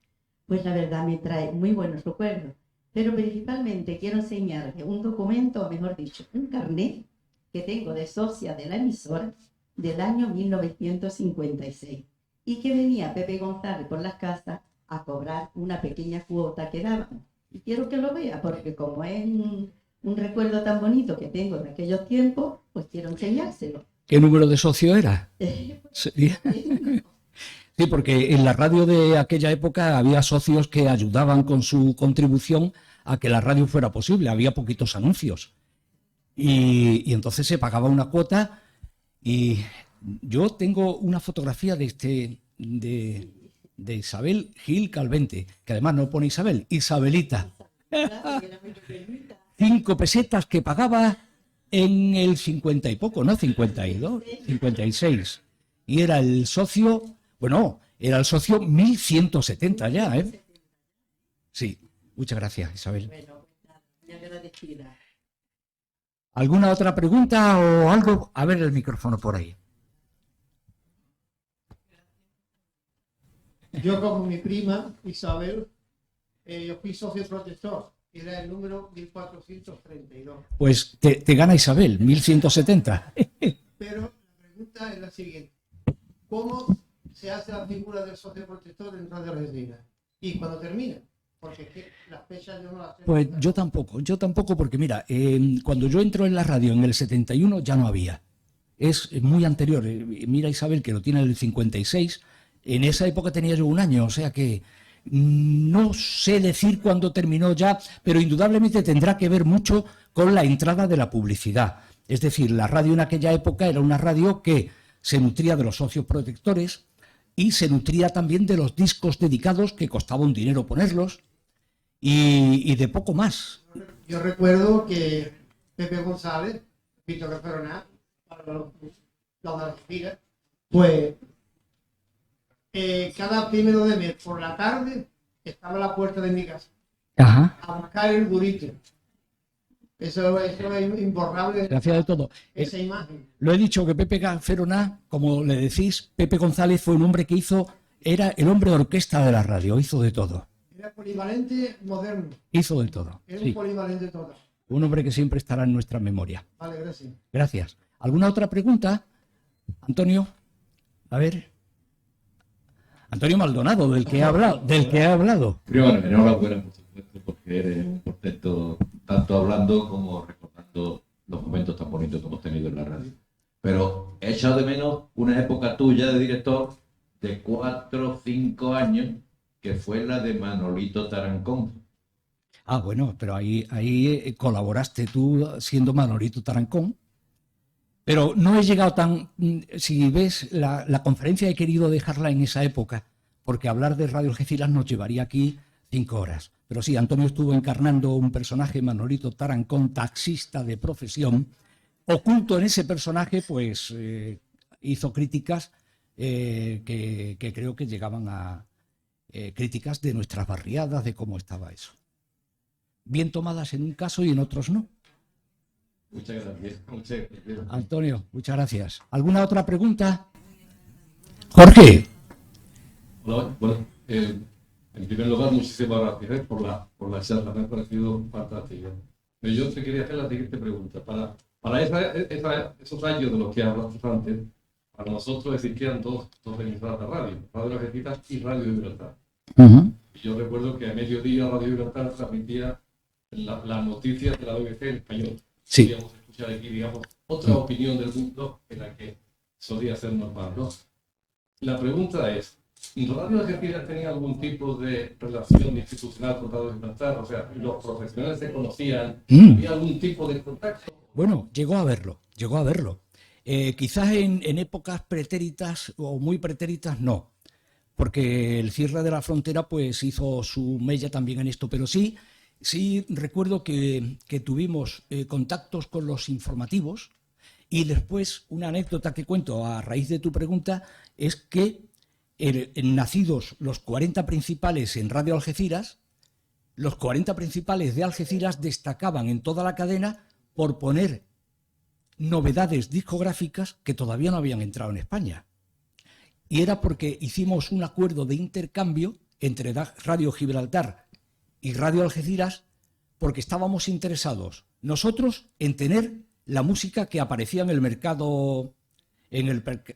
pues la verdad me trae muy buenos recuerdos. Pero principalmente quiero enseñarle un documento, o mejor dicho, un carnet que tengo de socia de la emisora del año 1956 y que venía Pepe González por las casas a cobrar una pequeña cuota que daban. Y quiero que lo vea porque como es un recuerdo tan bonito que tengo de aquellos tiempos, pues quiero enseñárselo. ¿Qué número de socio era? Sí, porque en la radio de aquella época había socios que ayudaban con su contribución a que la radio fuera posible. Había poquitos anuncios. Y entonces se pagaba una cuota y yo tengo una fotografía de Isabel Gil Calvente, que además no pone Isabel, Isabelita. 5 pesetas que pagaba en el 50 y poco, ¿no? 52, 56. Y era el socio, bueno, era el socio 1170 ya, ¿eh? Sí, muchas gracias, Isabel. Bueno, muy agradecida. ¿Alguna otra pregunta o algo? A ver el micrófono por ahí. Yo, como mi prima Isabel, yo fui socio protector, era el número 1432. Pues te gana Isabel, 1170. Pero la pregunta es la siguiente: ¿cómo se hace la figura del socio protector en Radio Algeciras? ¿Y cuándo termina? Porque es que las fechas yo no las tengo. Pues yo tampoco, porque mira, cuando yo entro en la radio en el 71 ya no había. Es muy anterior. Mira Isabel, que lo tiene en el 56. En esa época tenía yo 1 año, o sea que no sé decir cuándo terminó ya, pero indudablemente tendrá que ver mucho con la entrada de la publicidad. Es decir, la radio en aquella época era una radio que se nutría de los socios protectores y se nutría también de los discos dedicados, que costaba un dinero ponerlos, y de poco más. Yo recuerdo que Pepe González, Víctor Caferoná, para los de Algeciras, pues cada primero de mes por la tarde estaba a la puerta de mi casa. Ajá. A buscar el burrito. Eso es imborrable. Gracias de todo. Esa imagen. Lo he dicho que Pepe Caferoná, como le decís, Pepe González fue un hombre que era el hombre orquesta de la radio, hizo de todo. Era polivalente moderno. Hizo de todo. Era Sí. un polivalente total. Un hombre que siempre estará en nuestra memoria. Vale, gracias. Gracias. ¿Alguna otra pregunta? Antonio, a ver. Antonio Maldonado, del que ha hablado. Primero, enhorabuena, por supuesto, porque eres perfecto, tanto hablando como recordando los momentos tan bonitos que hemos tenido en la radio. Pero he echado de menos una época tuya de director de 4 o 5 años, que fue la de Manolito Tarancón. Ah, bueno, pero ahí colaboraste tú siendo Manolito Tarancón. Pero no he llegado tan... Si ves, la conferencia he querido dejarla en esa época, porque hablar de Radio Algeciras nos llevaría aquí 5 horas. Pero sí, Antonio estuvo encarnando un personaje, Manolito Tarancón, taxista de profesión. Oculto en ese personaje, pues hizo críticas que creo que llegaban a... críticas de nuestras barriadas, de cómo estaba eso. Bien tomadas en un caso y en otros no. Muchas gracias. Muchas gracias. Antonio, muchas gracias. ¿Alguna otra pregunta? Jorge. Hola, bueno, en primer lugar, muchísimas gracias por la charla, me ha parecido fantástica. Pero yo te quería hacer la siguiente pregunta. Para esos años de los que hablaste antes, para nosotros existían dos emisoras de radio, Radio Algeciras y Radio Gibraltar. Yo recuerdo que a mediodía Radio Gibraltar transmitía las noticias de la BBC en español. Sí. Podíamos escuchar aquí, digamos, otra opinión del mundo en la que solía ser normal, ¿no? La pregunta es, ¿Radio Algeciras tenía algún tipo de relación institucional con Radio Gibraltar? O sea, ¿los profesionales se conocían? ¿Había algún tipo de contacto? Bueno, llegó a verlo. Quizás en épocas pretéritas o muy pretéritas no, porque el cierre de la frontera pues hizo su mella también en esto, pero sí recuerdo que tuvimos contactos con los informativos. Y después, una anécdota que cuento a raíz de tu pregunta es que nacidos los 40 principales en Radio Algeciras, los 40 principales de Algeciras destacaban en toda la cadena por poner novedades discográficas que todavía no habían entrado en España. Y era porque hicimos un acuerdo de intercambio entre Radio Gibraltar y Radio Algeciras, porque estábamos interesados nosotros en tener la música que aparecía en el mercado, en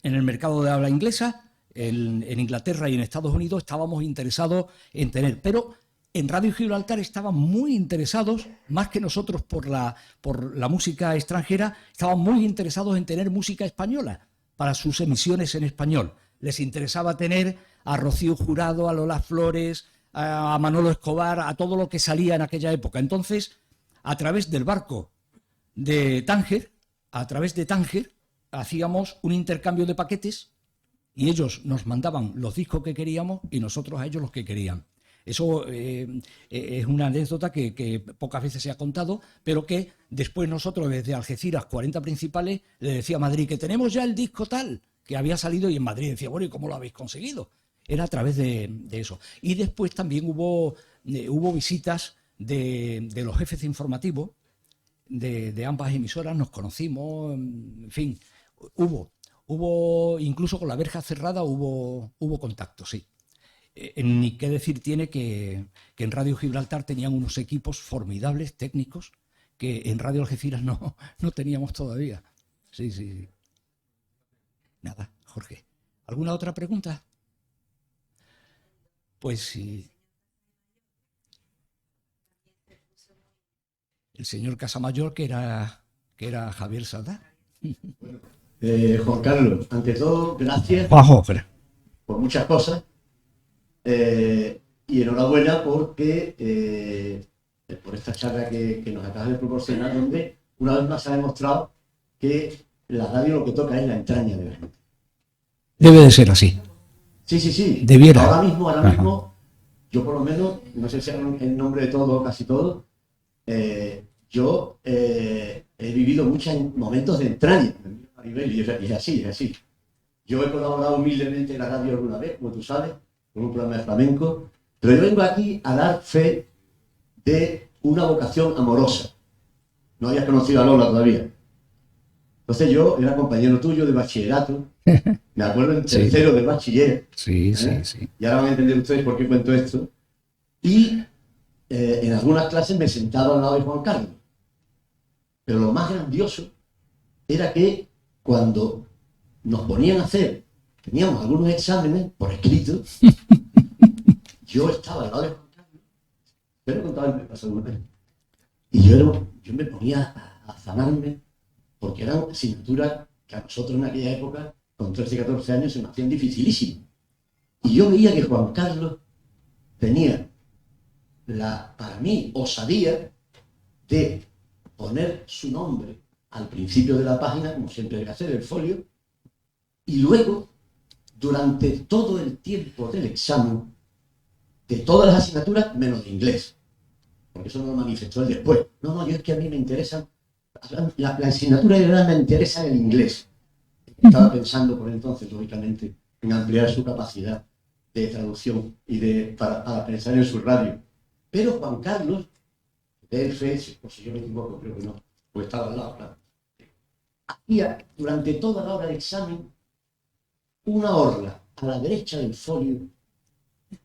el mercado de habla inglesa, en Inglaterra y en Estados Unidos estábamos interesados en tener, pero en Radio Gibraltar estaban muy interesados, más que nosotros por la música extranjera, estaban muy interesados en tener música española para sus emisiones en español. Les interesaba tener a Rocío Jurado, a Lola Flores, a Manolo Escobar, a todo lo que salía en aquella época. Entonces, a través del barco de Tánger, hacíamos un intercambio de paquetes y ellos nos mandaban los discos que queríamos y nosotros a ellos los que querían. Eso es una anécdota que pocas veces se ha contado, pero que después nosotros desde Algeciras, 40 principales, le decía a Madrid que tenemos ya el disco tal, que había salido, y en Madrid decía, bueno, ¿y cómo lo habéis conseguido? Era a través de eso. Y después también hubo visitas de los jefes informativos de ambas emisoras, nos conocimos, en fin, hubo incluso con la verja cerrada hubo contacto, sí. Ni qué decir tiene que en Radio Gibraltar tenían unos equipos formidables, técnicos, que en Radio Algeciras no teníamos todavía. Sí. Nada, Jorge. ¿Alguna otra pregunta? Pues sí. El señor Casamayor, que era Javier Saldá. Juan Carlos, ante todo, gracias por muchas cosas y enhorabuena porque por esta charla que nos acabas de proporcionar, donde una vez más se ha demostrado que la radio lo que toca es la entraña de la gente. Debe de ser así. Sí. Debiera. Ahora mismo, yo por lo menos, no sé si en nombre de todos o casi todos, yo he vivido muchos momentos de entraña a nivel, y es así. Yo he colaborado humildemente en la radio alguna vez, como tú sabes, con un programa de flamenco, pero yo vengo aquí a dar fe de una vocación amorosa. No habías conocido a Lola todavía. Entonces yo era compañero tuyo de bachillerato, me acuerdo en tercero de bachiller. Sí. Y ahora van a entender ustedes por qué cuento esto. Y en algunas clases me sentaba al lado de Juan Carlos. Pero lo más grandioso era que cuando nos ponían a hacer, teníamos algunos exámenes por escrito, yo estaba al lado de Juan Carlos, pero contaba el paso alguna vez. Y yo me ponía a zanarme, porque eran asignaturas que a nosotros en aquella época, con 13 y 14 años, se me hacían dificilísimas. Y yo veía que Juan Carlos tenía para mí, osadía de poner su nombre al principio de la página, como siempre hay que hacer, el folio, y luego, durante todo el tiempo del examen, de todas las asignaturas, menos de inglés, porque eso no lo manifestó él después. No, yo es que a mí me interesa, la asignatura de verdad me interesa el inglés. Estaba pensando por entonces, lógicamente, en ampliar su capacidad de traducción y para pensar en su radio. Pero Juan Carlos, de fe, por si yo me equivoco, creo que no, pues estaba al lado, claro, hacía durante toda la hora de examen una orla a la derecha del folio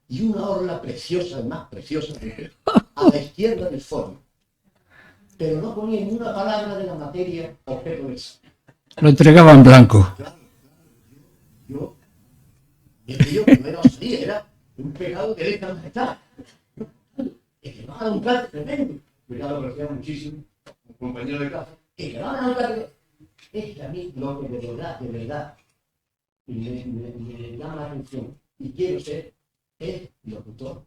y una orla preciosa, más preciosa, a la izquierda del folio. Pero no ponía ni una palabra de la materia objeto de examen. Lo entregaba en blanco. Claro. Yo no era osadía, era un pegado que deja de estar. nos ha dado un cante tremendo. Ya lo conocía muchísimo, un compañero de clase, que le van a dar un cante. Es que a mí lo que de verdad, me llama la atención y quiero ser es locutor.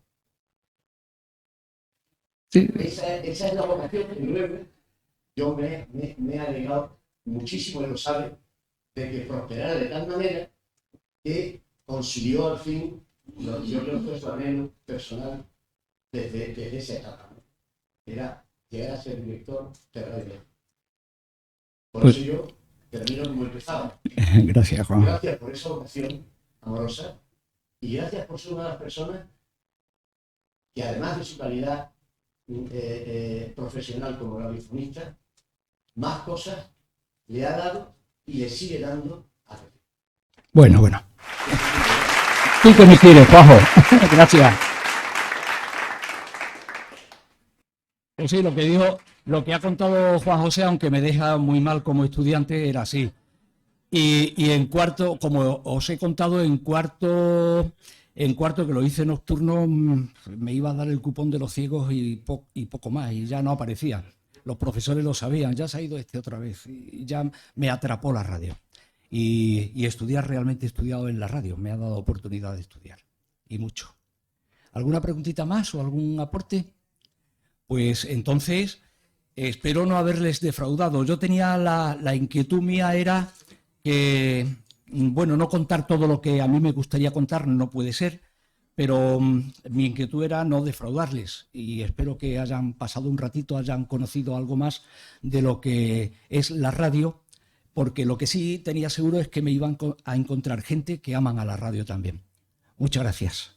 Sí. Esa es la vocación que luego yo me he alegrado muchísimo, él lo sabe, de que prosperara de tal manera que consiguió al fin, yo creo que su anhelo personal desde esa etapa, ¿no? Era llegar a ser director de radio. Por Pues, eso yo termino como empezaba. Gracias, Juan. Gracias por esa vocación amorosa y gracias por ser una de las personas que, además de su calidad profesional como radiofonista, más cosas le ha dado y le sigue dando a la. Bueno. ¿Tú qué me quieres, Juanjo? Gracias. Pues sí, lo que ha contado Juan José, aunque me deja muy mal como estudiante, era así. Y en cuarto, como os he contado, en cuarto que lo hice nocturno, me iba a dar el cupón de los ciegos y poco más, y ya no aparecía. Los profesores lo sabían, ya se ha ido otra vez, y ya me atrapó la radio. Y estudiar, realmente he estudiado en la radio, me ha dado oportunidad de estudiar, y mucho. ¿Alguna preguntita más o algún aporte? Pues entonces, espero no haberles defraudado. Yo tenía la inquietud mía era que, bueno, no contar todo lo que a mí me gustaría contar, no puede ser, pero mi inquietud era no defraudarles y espero que hayan pasado un ratito, hayan conocido algo más de lo que es la radio, porque lo que sí tenía seguro es que me iban a encontrar gente que aman a la radio también. Muchas gracias.